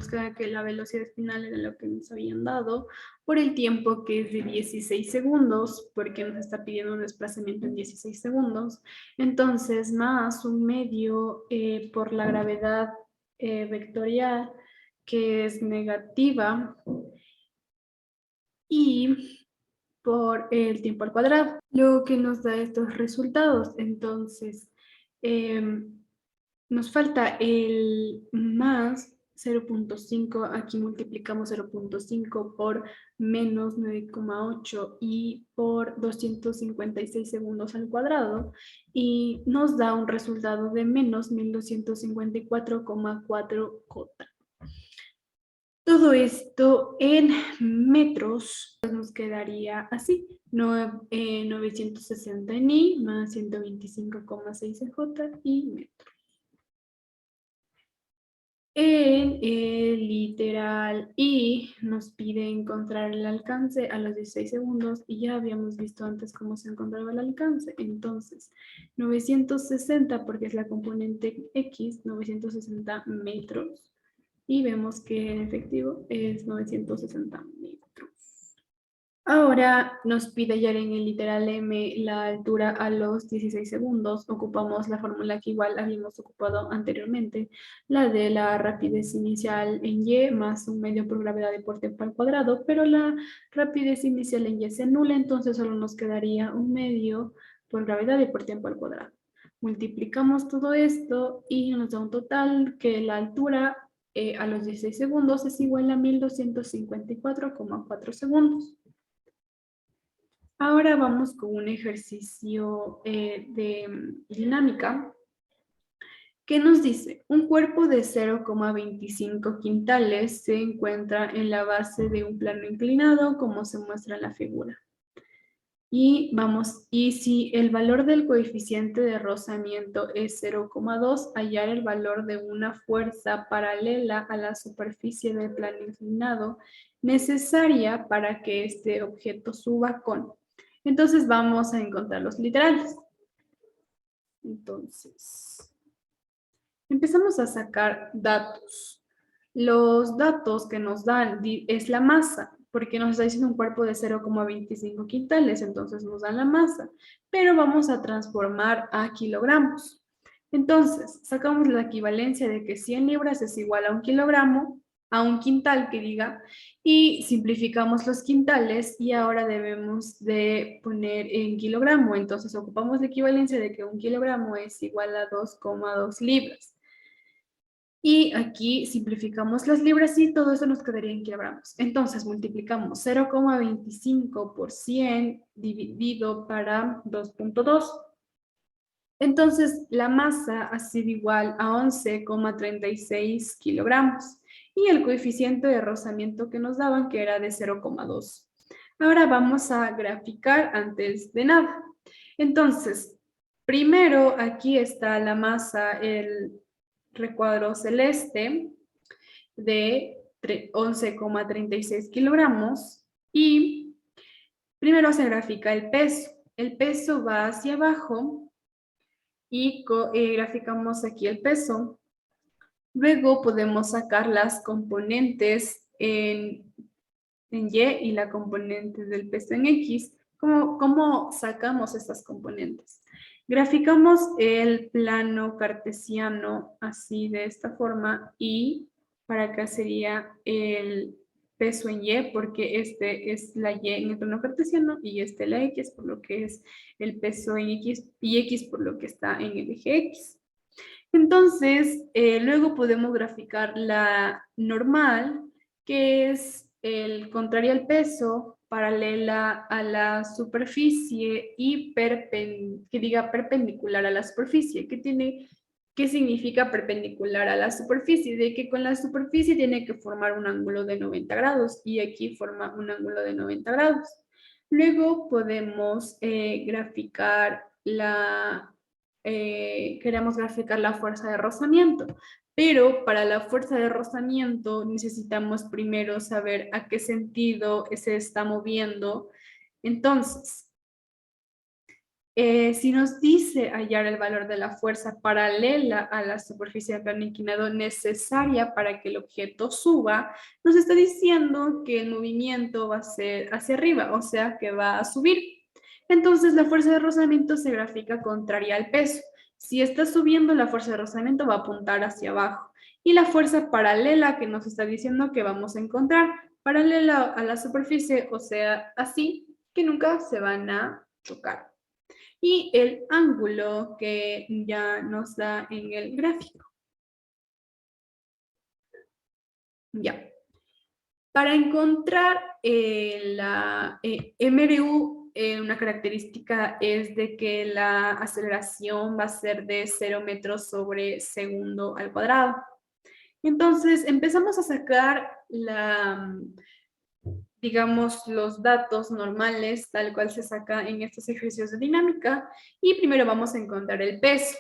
queda que la velocidad final era lo que nos habían dado por el tiempo, que es de 16 segundos, porque nos está pidiendo un desplazamiento en 16 segundos. Entonces, más un medio por la gravedad vectorial, que es negativa, y por el tiempo al cuadrado, lo que nos da estos resultados. Entonces, nos falta el más 0,5, aquí multiplicamos 0,5 por menos 9,8 y por 256 segundos al cuadrado, y nos da un resultado de menos 1254,4 J. Todo esto en metros nos quedaría así: 960 en I más 125,6 en J y metros. En el literal I nos pide encontrar el alcance a los 16 segundos, y ya habíamos visto antes cómo se encontraba el alcance. Entonces, 960, porque es la componente X, 960 metros. Y vemos que en efectivo es 960 metros. Ahora nos pide hallar en el literal M la altura a los 16 segundos. Ocupamos la fórmula que igual habíamos ocupado anteriormente, la de la rapidez inicial en Y más un medio por gravedad y por tiempo al cuadrado, pero la rapidez inicial en Y se anula, entonces solo nos quedaría un medio por gravedad y por tiempo al cuadrado. Multiplicamos todo esto y nos da un total que la altura a los 16 segundos es igual a 1254,4 segundos. Ahora vamos con un ejercicio de dinámica que nos dice: un cuerpo de 0,25 quintales se encuentra en la base de un plano inclinado, como se muestra en la figura. Y si el valor del coeficiente de rozamiento es 0,2, hallar el valor de una fuerza paralela a la superficie del plano inclinado necesaria para que este objeto suba con. Entonces vamos a encontrar los literales. Entonces, empezamos a sacar datos. Los datos que nos dan es la masa, porque nos está diciendo un cuerpo de 0,25 quintales, entonces nos dan la masa, pero vamos a transformar a kilogramos. Entonces, sacamos la equivalencia de que 100 libras es igual a un kilogramo, a un quintal que diga, y simplificamos los quintales, y ahora debemos de poner en kilogramo. Entonces ocupamos la equivalencia de que un kilogramo es igual a 2,2 libras. Y aquí simplificamos las libras y todo eso nos quedaría en kilogramos. Entonces multiplicamos 0,25 por 100 dividido para 2,2. Entonces la masa ha sido igual a 11,36 kilogramos. Y el coeficiente de rozamiento que nos daban, que era de 0,2. Ahora vamos a graficar antes de nada. Entonces, primero aquí está la masa, el recuadro celeste de 11,36 kilogramos, y primero se grafica el peso. El peso va hacia abajo y graficamos aquí el peso. Luego podemos sacar las componentes en Y y la componente del peso en X. ¿Cómo sacamos estas componentes? Graficamos el plano cartesiano así, de esta forma, y para acá sería el peso en Y, porque este es la Y en el plano cartesiano y este la X, por lo que es el peso en X, y X por lo que está en el eje X. Entonces, luego podemos graficar la normal, que es el contrario al peso, paralela a la superficie y que diga perpendicular a la superficie. ¿Qué significa perpendicular a la superficie? De que con la superficie tiene que formar un ángulo de 90 grados y aquí forma un ángulo de 90 grados. Luego podemos graficar queremos graficar la fuerza de rozamiento, pero para la fuerza de rozamiento necesitamos primero saber a qué sentido se está moviendo. Entonces, si nos dice hallar el valor de la fuerza paralela a la superficie del plano inclinado necesaria para que el objeto suba, nos está diciendo que el movimiento va a ser hacia arriba, o sea que va a subir. Entonces la fuerza de rozamiento se grafica contraria al peso. Si está subiendo, la fuerza de rozamiento va a apuntar hacia abajo. Y la fuerza paralela que nos está diciendo que vamos a encontrar, paralela a la superficie, o sea, así, que nunca se van a chocar. Y el ángulo que ya nos da en el gráfico. Ya. Para encontrar la MRU, una característica es de que la aceleración va a ser de 0 metros sobre segundo al cuadrado. Entonces, empezamos a sacar digamos, los datos normales, tal cual se saca en estos ejercicios de dinámica, y primero vamos a encontrar el peso.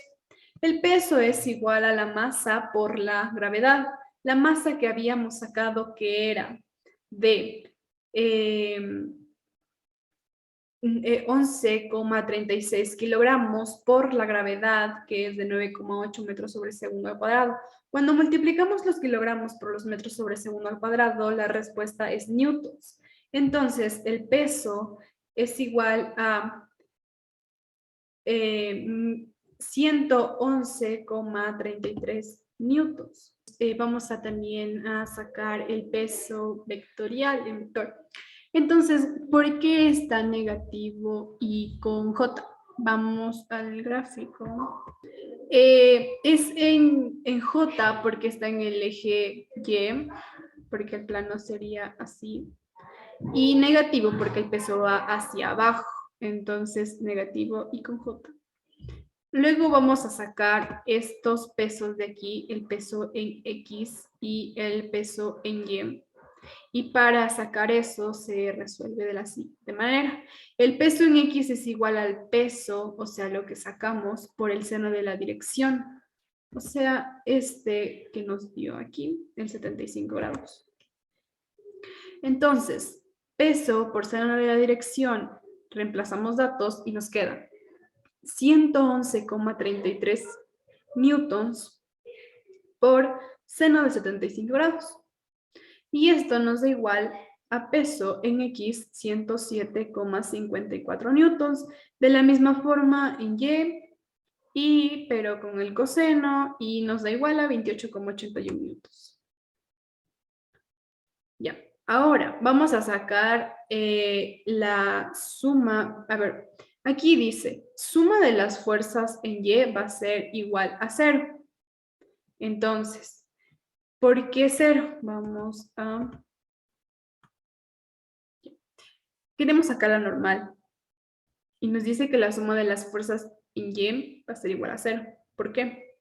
El peso es igual a la masa por la gravedad. La masa que habíamos sacado que era de 11,36 kilogramos por la gravedad, que es de 9,8 metros sobre segundo al cuadrado. Cuando multiplicamos los kilogramos por los metros sobre segundo al cuadrado, la respuesta es newtons. Entonces, el peso es igual a 111,33 newtons. Vamos a también a sacar el peso vectorial en vector. Entonces, ¿por qué está negativo y con J? Vamos al gráfico. Es en J porque está en el eje Y, porque el plano sería así. Y negativo porque el peso va hacia abajo. Entonces, negativo y con J. Luego vamos a sacar estos pesos de aquí, el peso en X y el peso en Y. Y para sacar eso se resuelve de la siguiente manera. El peso en X es igual al peso, o sea, lo que sacamos por el seno de la dirección. O sea, este que nos dio aquí, el 75 grados. Entonces, peso por seno de la dirección, reemplazamos datos y nos queda 111,33 newtons por seno de 75 grados. Y esto nos da igual a peso en X 107,54 newtons. De la misma forma en Y, pero con el coseno, y nos da igual a 28,81 newtons. Ya, ahora vamos a sacar la suma. A ver, aquí dice, suma de las fuerzas en Y va a ser igual a 0. Entonces, ¿por qué 0? Vamos a... Queremos sacar la normal. Y nos dice que la suma de las fuerzas en Y va a ser igual a 0. ¿Por qué?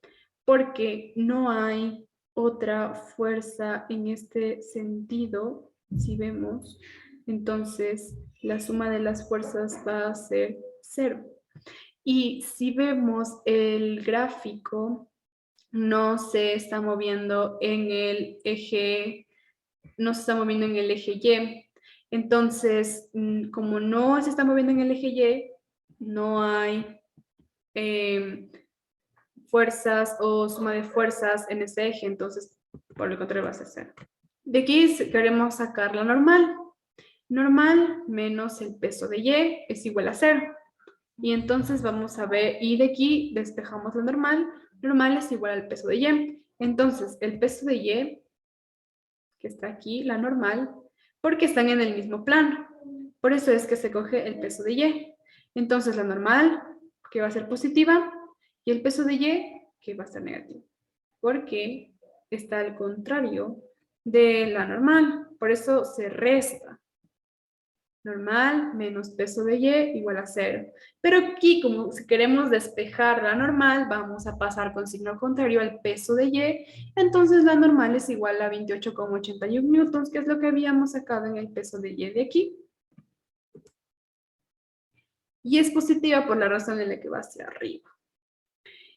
Porque no hay otra fuerza en este sentido, si vemos. Entonces, la suma de las fuerzas va a ser 0. Y si vemos el gráfico, no se está moviendo en el eje, no se está moviendo en el eje Y. Entonces, como no se está moviendo en el eje Y, no hay fuerzas o suma de fuerzas en ese eje, entonces por lo contrario va a ser 0. De aquí queremos sacar la normal. Normal menos el peso de Y es igual a 0. Y entonces vamos a ver, y de aquí despejamos la normal. Normal es igual al peso de Y. Entonces, el peso de Y, que está aquí, la normal, porque están en el mismo plano. Por eso es que se coge el peso de Y. Entonces la normal, que va a ser positiva, y el peso de Y, que va a ser negativo, porque está al contrario de la normal. Por eso se resta. Normal menos peso de Y igual a 0. Pero aquí, como si queremos despejar la normal, vamos a pasar con signo contrario al peso de Y. Entonces la normal es igual a 28,81 newtons, que es lo que habíamos sacado en el peso de Y de aquí. Y es positiva por la razón en la que va hacia arriba.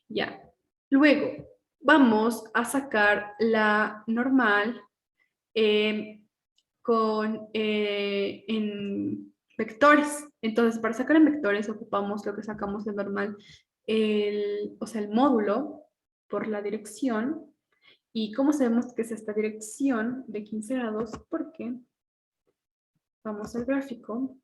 Ya. Luego, vamos a sacar la normal en vectores. Entonces, para sacar en vectores ocupamos lo que sacamos de normal, o sea, el módulo por la dirección. ¿Y cómo sabemos que es esta dirección de 15 grados? Porque vamos al gráfico.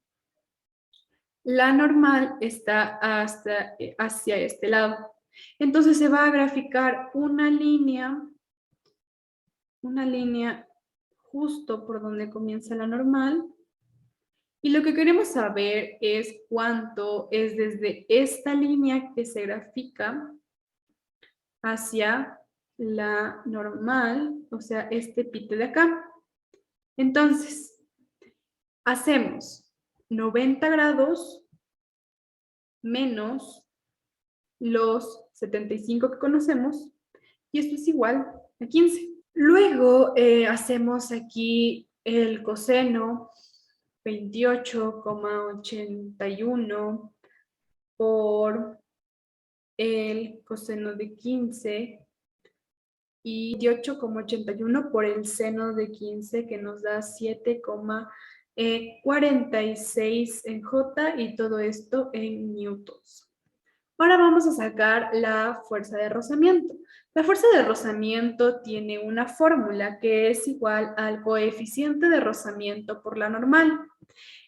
La normal está hacia este lado. Entonces se va a graficar una línea justo por donde comienza la normal. Y lo que queremos saber es cuánto es desde esta línea que se grafica hacia la normal, o sea, este pito de acá. Entonces, hacemos 90 grados menos los 75 que conocemos, y esto es igual a 15. Luego hacemos aquí el coseno 28,81 por el coseno de 15 y 28,81 por el seno de 15, que nos da 7,46 en J, y todo esto en newtons. Ahora vamos a sacar la fuerza de rozamiento. La fuerza de rozamiento tiene una fórmula que es igual al coeficiente de rozamiento por la normal.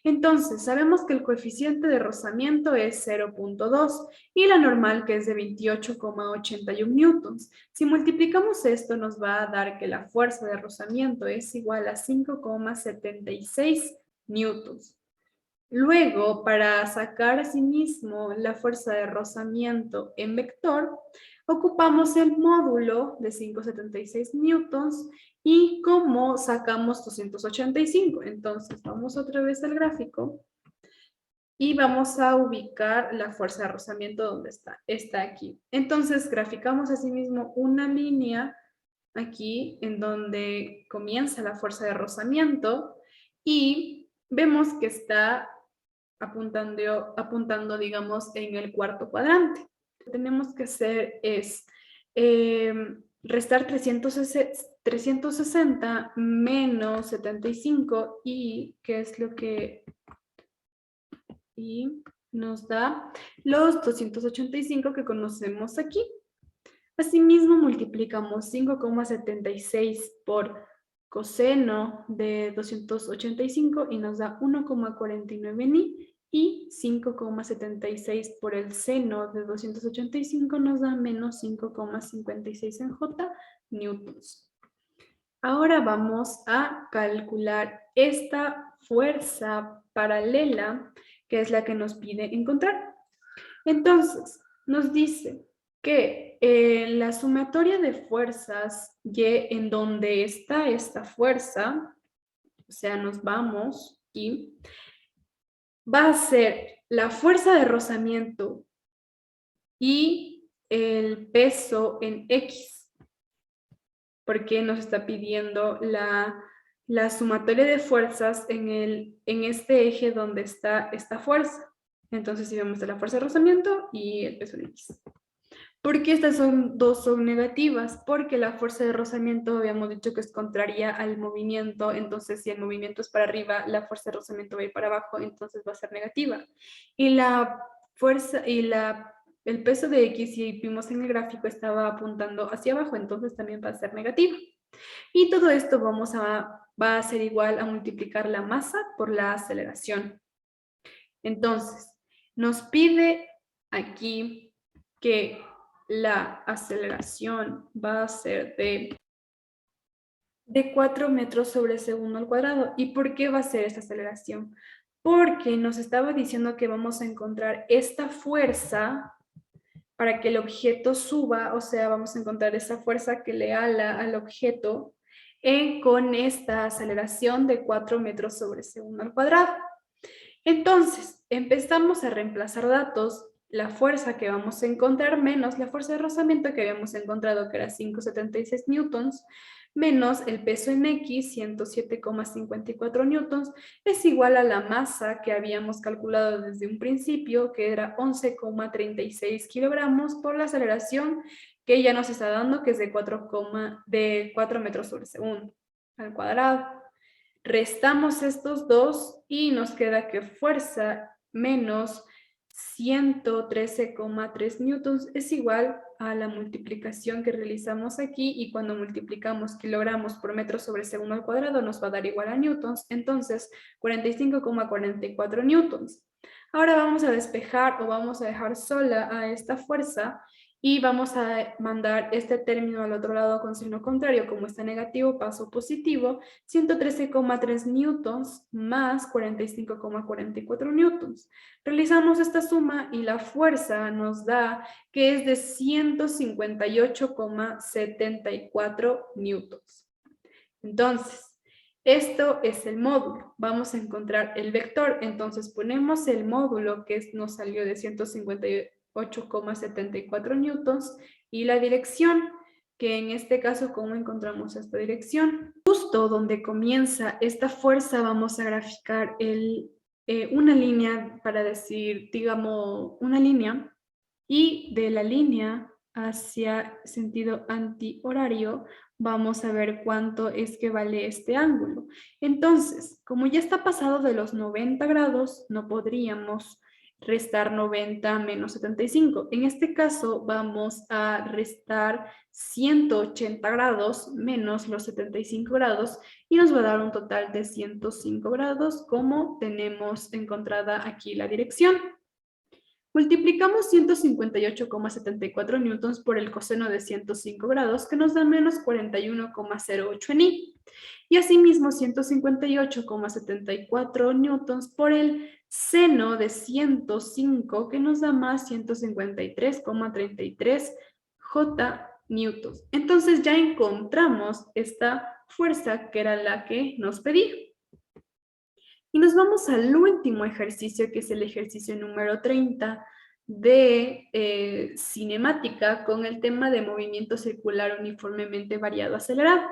Entonces, sabemos que el coeficiente de rozamiento es 0,2 y la normal, que es de 28,81 newtons. Si multiplicamos esto, nos va a dar que la fuerza de rozamiento es igual a 5,76 newtons. Luego, para sacar asimismo la fuerza de rozamiento en vector, ocupamos el módulo de 5,76 newtons. ¿Y cómo sacamos 285? Entonces, vamos otra vez al gráfico y vamos a ubicar la fuerza de rozamiento donde está. Está aquí. Entonces, graficamos asimismo una línea aquí en donde comienza la fuerza de rozamiento y vemos que está apuntando, digamos, en el cuarto cuadrante. Lo que tenemos que hacer es restar 360 menos 75 y ¿qué es lo que? Y nos da los 285 que conocemos aquí. Asimismo, multiplicamos 5,76 por coseno de 285 y nos da 1,49 ni, y 5,76 por el seno de 285 nos da menos 5,56 en J newtons. Ahora vamos a calcular esta fuerza paralela, que es la que nos pide encontrar. Entonces, nos dice que la sumatoria de fuerzas Y en donde está esta fuerza, o sea, nos vamos y va a ser la fuerza de rozamiento y el peso en X, porque nos está pidiendo la sumatoria de fuerzas en este eje donde está esta fuerza. Entonces, si vemos la fuerza de rozamiento y el peso en X. ¿Por qué estas dos son negativas? Porque la fuerza de rozamiento habíamos dicho que es contraria al movimiento, entonces si el movimiento es para arriba, la fuerza de rozamiento va a ir para abajo, entonces va a ser negativa. Y la fuerza y el peso de X, si vimos en el gráfico, estaba apuntando hacia abajo, entonces también va a ser negativa. Y todo esto va a ser igual a multiplicar la masa por la aceleración. Entonces, nos pide aquí que la aceleración va a ser de de 4 metros sobre segundo al cuadrado. ¿Y por qué va a ser esta aceleración? Porque nos estaba diciendo que vamos a encontrar esta fuerza para que el objeto suba, o sea, vamos a encontrar esa fuerza que le ala al objeto con esta aceleración de 4 metros sobre segundo al cuadrado. Entonces, empezamos a reemplazar datos, la fuerza que vamos a encontrar menos la fuerza de rozamiento que habíamos encontrado, que era 5,76 newtons, menos el peso en X, 107,54 newtons, es igual a la masa que habíamos calculado desde un principio, que era 11,36 kilogramos por la aceleración que ya nos está dando, que es de 4 metros sobre segundo al cuadrado. Restamos estos dos y nos queda que fuerza menos 113,3 newtons es igual a la multiplicación que realizamos aquí, y cuando multiplicamos kilogramos por metro sobre segundo al cuadrado nos va a dar igual a newtons, entonces 45,44 newtons. Ahora vamos a despejar o vamos a dejar sola a esta fuerza y vamos a mandar este término al otro lado con signo contrario. Como está negativo, paso positivo, 113,3 newtons más 45,44 newtons. Realizamos esta suma y la fuerza nos da que es de 158,74 newtons. Entonces, esto es el módulo. Vamos a encontrar el vector. Entonces ponemos el módulo que nos salió de 158,74 newtons y la dirección, que en este caso, ¿cómo encontramos esta dirección? Justo donde comienza esta fuerza vamos a graficar una línea para decir, digamos, una línea, y de la línea hacia sentido antihorario vamos a ver cuánto es que vale este ángulo. Entonces, como ya está pasado de los 90 grados, no podríamos restar 90 menos 75. En este caso vamos a restar 180 grados menos los 75 grados y nos va a dar un total de 105 grados, como tenemos encontrada aquí la dirección. Multiplicamos 158,74 newtons por el coseno de 105 grados, que nos da menos 41,08 en I. Y asimismo 158,74 newtons por el seno de 105, que nos da más 153,33 J newtons. Entonces ya encontramos esta fuerza que era la que nos pedía. Y nos vamos al último ejercicio, que es el ejercicio número 30 de cinemática, con el tema de movimiento circular uniformemente variado acelerado.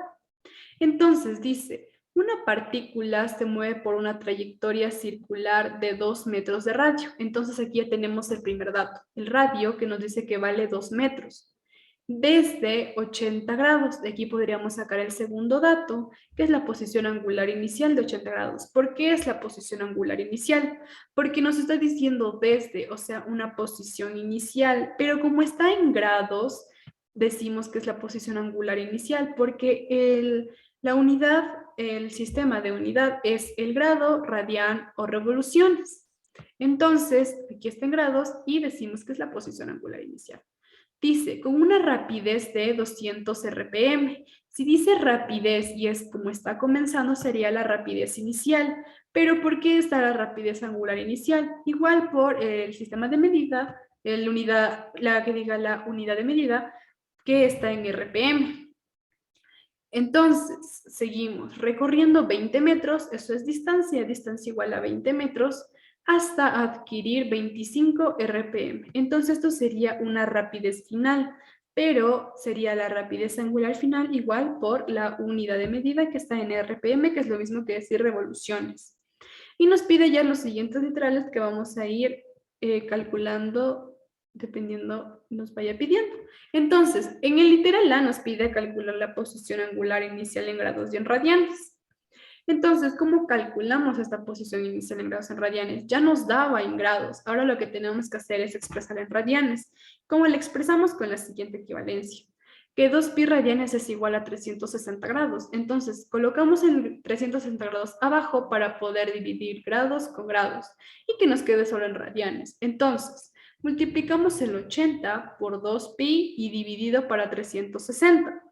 Entonces dice, una partícula se mueve por una trayectoria circular de 2 metros de radio. Entonces aquí ya tenemos el primer dato, el radio, que nos dice que vale 2 metros. Desde 80 grados, de aquí podríamos sacar el segundo dato, que es la posición angular inicial de 80 grados. ¿Por qué es la posición angular inicial? Porque nos está diciendo desde, o sea, una posición inicial, pero como está en grados, decimos que es la posición angular inicial, porque la unidad, el sistema de unidad es el grado, radian o revoluciones. Entonces, aquí está en grados y decimos que es la posición angular inicial. Dice, con una rapidez de 200 RPM. Si dice rapidez y es como está comenzando, sería la rapidez inicial. Pero ¿por qué está la rapidez angular inicial? Igual por el sistema de medida, la unidad de medida, que está en RPM. Entonces, seguimos recorriendo 20 metros, eso es distancia igual a 20 metros, hasta adquirir 25 RPM. Entonces esto sería una rapidez final, pero sería la rapidez angular final igual por la unidad de medida que está en RPM, que es lo mismo que decir revoluciones. Y nos pide ya los siguientes literales que vamos a ir calculando dependiendo nos vaya pidiendo. Entonces, en el literal A nos pide calcular la posición angular inicial en grados y en radianes. Entonces, ¿cómo calculamos esta posición inicial en grados en radianes? Ya nos daba en grados. Ahora lo que tenemos que hacer es expresar en radianes. ¿Cómo la expresamos? Con la siguiente equivalencia. Que 2pi radianes es igual a 360 grados. Entonces, colocamos el 360 grados abajo para poder dividir grados con grados y que nos quede solo en radianes. Entonces, multiplicamos el 80 por 2pi y dividido para 360.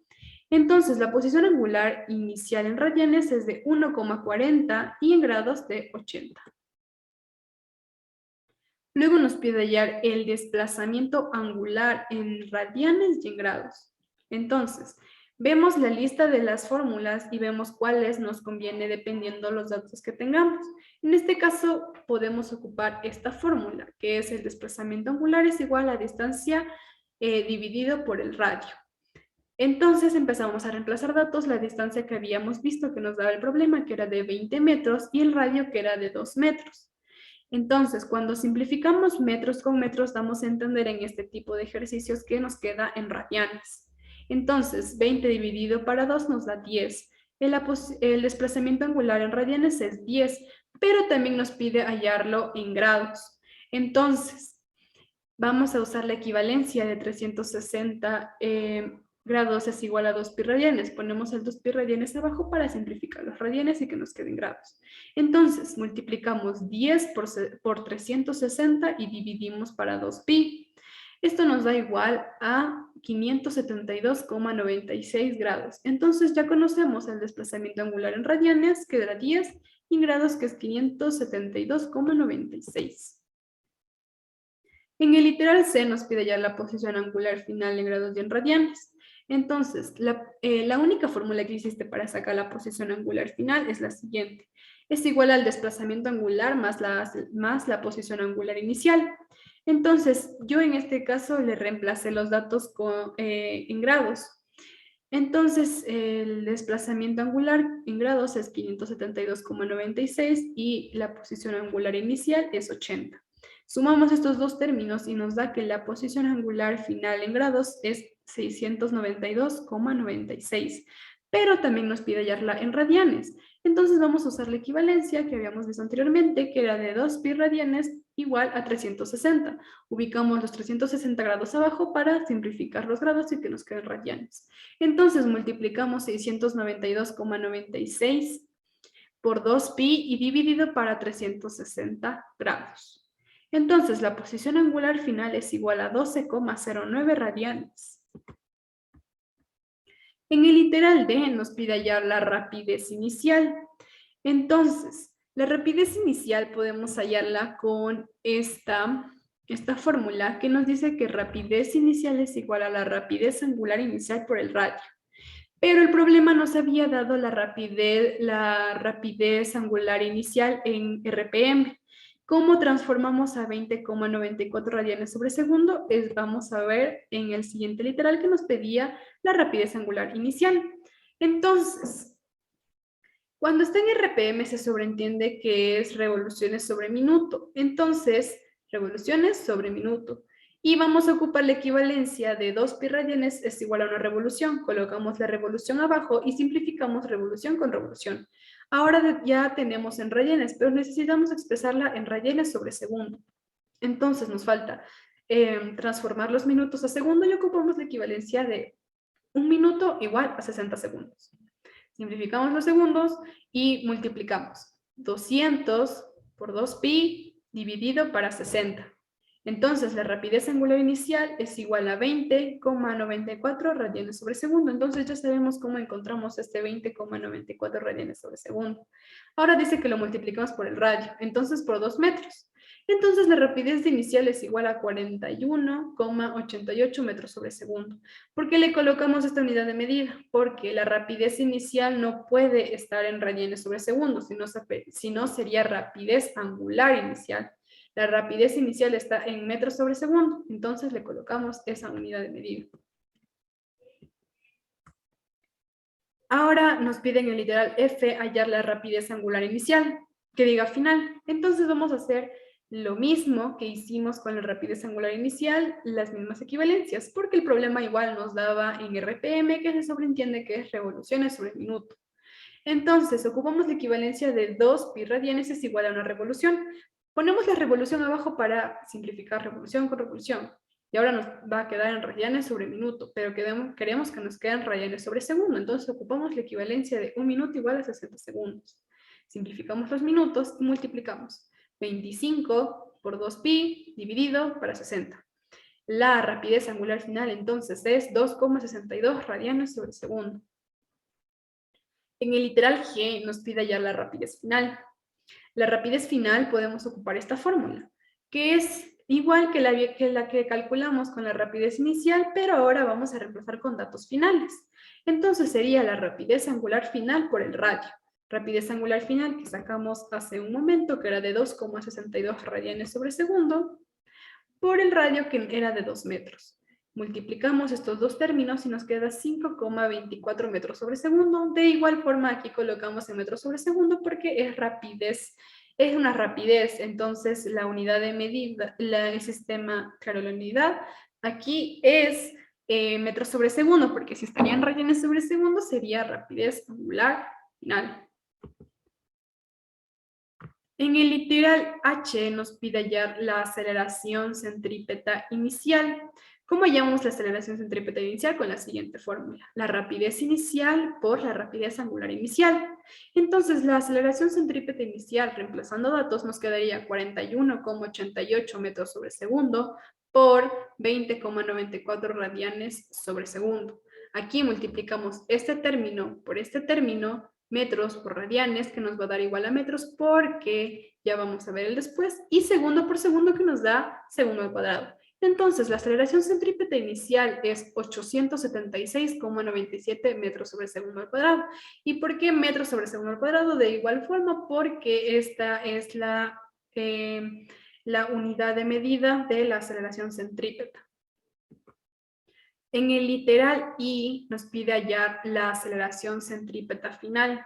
Entonces, la posición angular inicial en radianes es de 1,40 y en grados de 80. Luego nos pide hallar el desplazamiento angular en radianes y en grados. Entonces, vemos la lista de las fórmulas y vemos cuáles nos conviene dependiendo los datos que tengamos. En este caso, podemos ocupar esta fórmula, que es el desplazamiento angular es igual a distancia dividido por el radio. Entonces empezamos a reemplazar datos, la distancia que habíamos visto que nos daba el problema, que era de 20 metros, y el radio, que era de 2 metros. Entonces, cuando simplificamos metros con metros, damos a entender en este tipo de ejercicios que nos queda en radianes. Entonces, 20 dividido para 2 nos da 10. El desplazamiento angular en radianes es 10, pero también nos pide hallarlo en grados. Entonces, vamos a usar la equivalencia de 360 grados es igual a 2 pi radianes. Ponemos el 2 pi radianes abajo para simplificar los radianes y que nos queden grados. Entonces, multiplicamos 10 por 360 y dividimos para 2 pi. Esto nos da igual a 572,96 grados. Entonces, ya conocemos el desplazamiento angular en radianes, que era 10, y en grados, que es 572,96. En el literal C nos pide ya la posición angular final en grados y en radianes. Entonces, la única fórmula que hiciste para sacar la posición angular final es la siguiente. Es igual al desplazamiento angular más la posición angular inicial. Entonces, yo en este caso le reemplacé los datos en grados. Entonces, el desplazamiento angular en grados es 572,96 y la posición angular inicial es 80. Sumamos estos dos términos y nos da que la posición angular final en grados es 692,96, pero también nos pide hallarla en radianes. Entonces vamos a usar la equivalencia que habíamos visto anteriormente, que era de 2 pi radianes igual a 360. Ubicamos los 360 grados abajo para simplificar los grados y que nos queden radianes. Entonces multiplicamos 692,96 por 2 pi y dividido para 360 grados. Entonces, la posición angular final es igual a 12,09 radianes. En el literal D nos pide hallar la rapidez inicial. Entonces, la rapidez inicial podemos hallarla con esta fórmula que nos dice que rapidez inicial es igual a la rapidez angular inicial por el radio. Pero el problema nos había dado la rapidez angular inicial en RPM. ¿Cómo transformamos a 20,94 radianes sobre segundo? Vamos a ver en el siguiente literal que nos pedía la rapidez angular inicial. Entonces, cuando está en RPM se sobreentiende que es revoluciones sobre minuto. Entonces, revoluciones sobre minuto. Y vamos a ocupar la equivalencia de 2 pi radianes es igual a una revolución. Colocamos la revolución abajo y simplificamos revolución con revolución. Ahora ya tenemos en radianes, pero necesitamos expresarla en radianes sobre segundo. Entonces nos falta transformar los minutos a segundo y ocupamos la equivalencia de 1 minuto igual a 60 segundos. Simplificamos los segundos y multiplicamos 200 por 2 pi dividido para 60. Entonces, la rapidez angular inicial es igual a 20,94 radianes sobre segundo. Entonces, ya sabemos cómo encontramos este 20,94 radianes sobre segundo. Ahora dice que lo multiplicamos por el radio, entonces por 2 metros. Entonces, la rapidez inicial es igual a 41,88 metros sobre segundo. ¿Por qué le colocamos esta unidad de medida? Porque la rapidez inicial no puede estar en radianes sobre segundo, sino sería rapidez angular inicial. La rapidez inicial está en metros sobre segundo, entonces le colocamos esa unidad de medida. Ahora nos piden en el literal F hallar la rapidez angular inicial, que diga final. Entonces vamos a hacer lo mismo que hicimos con la rapidez angular inicial, las mismas equivalencias, porque el problema igual nos daba en RPM, que se sobreentiende que es revoluciones sobre minuto. Entonces, ocupamos la equivalencia de 2 pi radianes es igual a una revolución. Ponemos la revolución abajo para simplificar revolución con revolución. Y ahora nos va a quedar en radianes sobre minuto, pero queremos que nos queden radianes sobre segundo. Entonces ocupamos la equivalencia de 1 minuto igual a 60 segundos. Simplificamos los minutos y multiplicamos 25 por 2 pi dividido para 60. La rapidez angular final entonces es 2,62 radianes sobre segundo. En el literal G nos pide ya la rapidez final. La rapidez final podemos ocupar esta fórmula, que es igual que la que calculamos con la rapidez inicial, pero ahora vamos a reemplazar con datos finales. Entonces sería la rapidez angular final por el radio. Rapidez angular final que sacamos hace un momento, que era de 2,62 radianes sobre segundo, por el radio que era de 2 metros. Multiplicamos estos dos términos y nos queda 5,24 metros sobre segundo. De igual forma, aquí colocamos en metros sobre segundo porque es rapidez, es una rapidez. Entonces, la unidad de medida, el sistema, claro, la unidad aquí es metros sobre segundo, porque si estarían radianes sobre segundo, sería rapidez angular final. En el literal H nos pide hallar la aceleración centrípeta inicial. ¿Cómo hallamos la aceleración centrípeta inicial? Con la siguiente fórmula. La rapidez inicial por la rapidez angular inicial. Entonces, la aceleración centrípeta inicial, reemplazando datos, nos quedaría 41,88 metros sobre segundo por 20,94 radianes sobre segundo. Aquí multiplicamos este término por este término, metros por radianes, que nos va a dar igual a metros, porque ya vamos a ver el después, y segundo por segundo, que nos da segundo al cuadrado. Entonces, la aceleración centrípeta inicial es 876,97 metros sobre segundo al cuadrado. ¿Y por qué metros sobre segundo al cuadrado? De igual forma, porque esta es la unidad de medida de la aceleración centrípeta. En el literal I nos pide hallar la aceleración centrípeta final.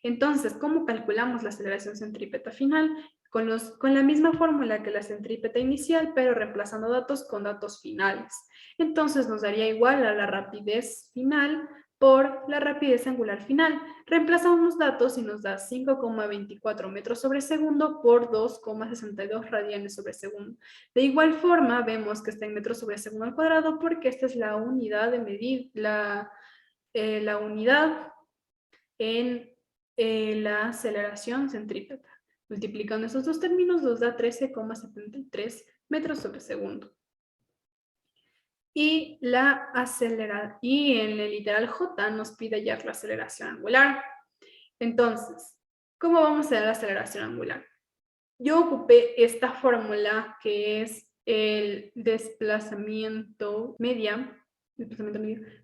Entonces, ¿cómo calculamos la aceleración centrípeta final? Con la misma fórmula que la centrípeta inicial, pero reemplazando datos con datos finales. Entonces nos daría igual a la rapidez final por la rapidez angular final. Reemplazamos datos y nos da 5,24 metros sobre segundo por 2,62 radianes sobre segundo. De igual forma, vemos que está en metros sobre segundo al cuadrado porque esta es la unidad de medir, la unidad en la aceleración centrípeta. Multiplicando esos dos términos nos da 13,73 metros sobre segundo. Y en el literal J nos pide hallar la aceleración angular. Entonces, ¿cómo vamos a hallar la aceleración angular? Yo ocupé esta fórmula que es el desplazamiento media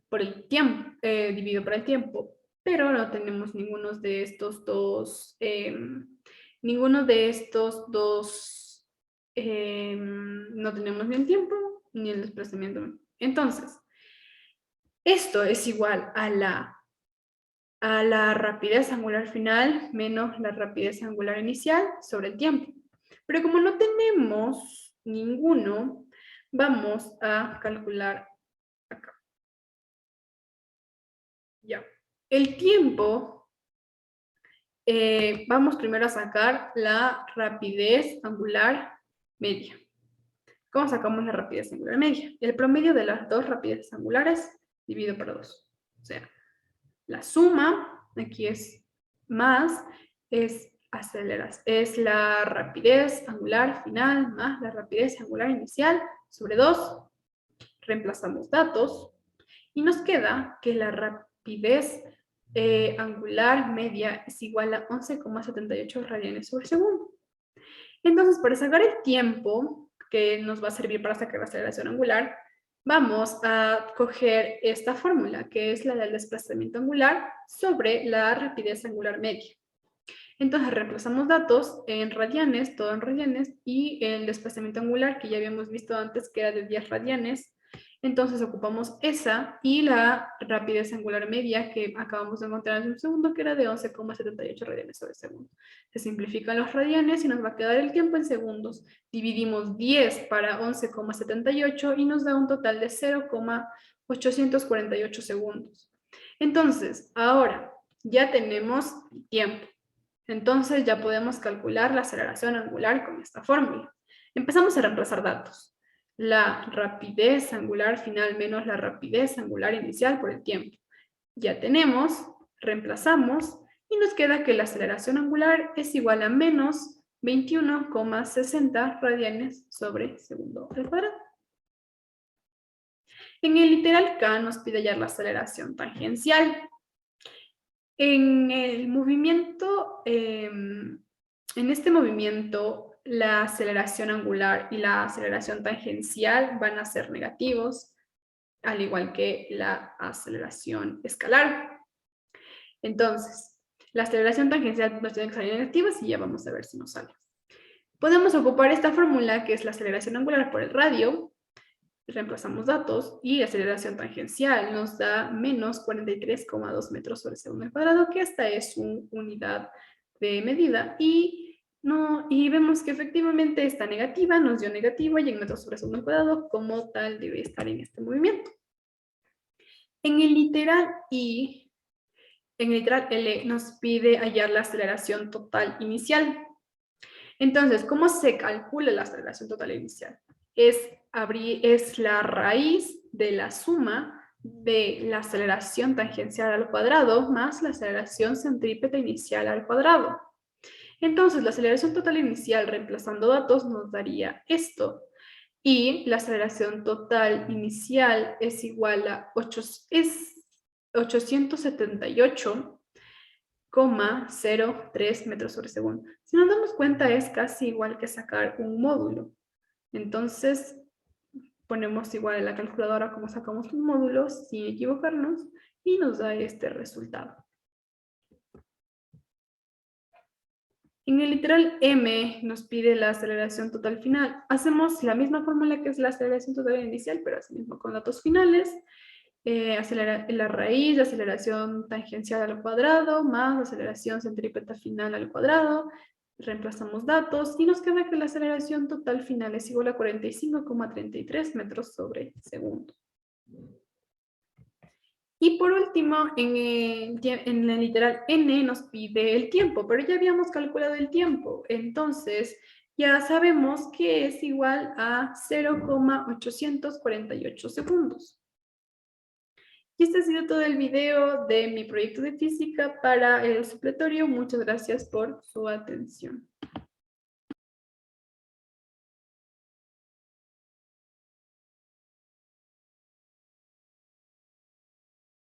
por el tiempo, dividido por el tiempo, pero no tenemos ninguno de estos dos, no tenemos ni el tiempo ni el desplazamiento. Entonces, esto es igual a la rapidez angular final menos la rapidez angular inicial sobre el tiempo. Pero como no tenemos ninguno, vamos a calcular acá. Ya. El tiempo, vamos primero a sacar la rapidez angular media. ¿Cómo sacamos la rapidez angular media? El promedio de las dos rapideces angulares dividido por 2. O sea, la suma, aquí es más, es la rapidez angular final más la rapidez angular inicial sobre 2. Reemplazamos datos y nos queda que la rapidez angular media es igual a 11,78 radianes sobre segundo. Entonces, para sacar el tiempo que nos va a servir para sacar la aceleración angular, vamos a coger esta fórmula, que es la del desplazamiento angular sobre la rapidez angular media. Entonces reemplazamos datos en radianes, todo en radianes, y el desplazamiento angular, que ya habíamos visto antes que era de 10 radianes. Entonces ocupamos esa y la rapidez angular media que acabamos de encontrar hace un segundo, que era de 11,78 radianes sobre segundo. Se simplifican los radianes y nos va a quedar el tiempo en segundos. Dividimos 10 para 11,78 y nos da un total de 0,848 segundos. Entonces, ahora ya tenemos tiempo. Entonces ya podemos calcular la aceleración angular con esta fórmula. Empezamos a reemplazar datos. La rapidez angular final menos la rapidez angular inicial por el tiempo. Ya tenemos, reemplazamos y nos queda que la aceleración angular es igual a menos 21,60 radianes sobre segundo al cuadrado. En el literal K nos pide hallar la aceleración tangencial. En el movimiento, en este movimiento, la aceleración angular y la aceleración tangencial van a ser negativos, al igual que la aceleración escalar. Entonces, la aceleración tangencial nos tiene que salir negativas y ya vamos a ver si nos sale. Podemos ocupar esta fórmula, que es la aceleración angular por el radio, reemplazamos datos, y la aceleración tangencial nos da menos 43,2 metros sobre segundo al cuadrado, que esta es una unidad de medida, y vemos que efectivamente esta negativa nos dio negativa, y en metros sobre segundo al cuadrado como tal debe estar en este movimiento. En el literal L nos pide hallar la aceleración total inicial. Entonces, ¿cómo se calcula la aceleración total inicial? Es la raíz de la suma de la aceleración tangencial al cuadrado más la aceleración centrípeta inicial al cuadrado. Entonces, la aceleración total inicial reemplazando datos nos daría esto. Y la aceleración total inicial es igual a 878,03 metros sobre segundo. Si nos damos cuenta, es casi igual que sacar un módulo. Entonces, ponemos igual en la calculadora como sacamos un módulo sin equivocarnos y nos da este resultado. En el literal M nos pide la aceleración total final. Hacemos la misma fórmula que es la aceleración total inicial, pero así mismo con datos finales. La raíz de aceleración tangencial al cuadrado más aceleración centrípeta final al cuadrado. Reemplazamos datos y nos queda que la aceleración total final es igual a 45,33 metros sobre segundo. Y por último, en el literal N nos pide el tiempo, pero ya habíamos calculado el tiempo. Entonces, ya sabemos que es igual a 0,848 segundos. Y este ha sido todo el video de mi proyecto de física para el supletorio. Muchas gracias por su atención.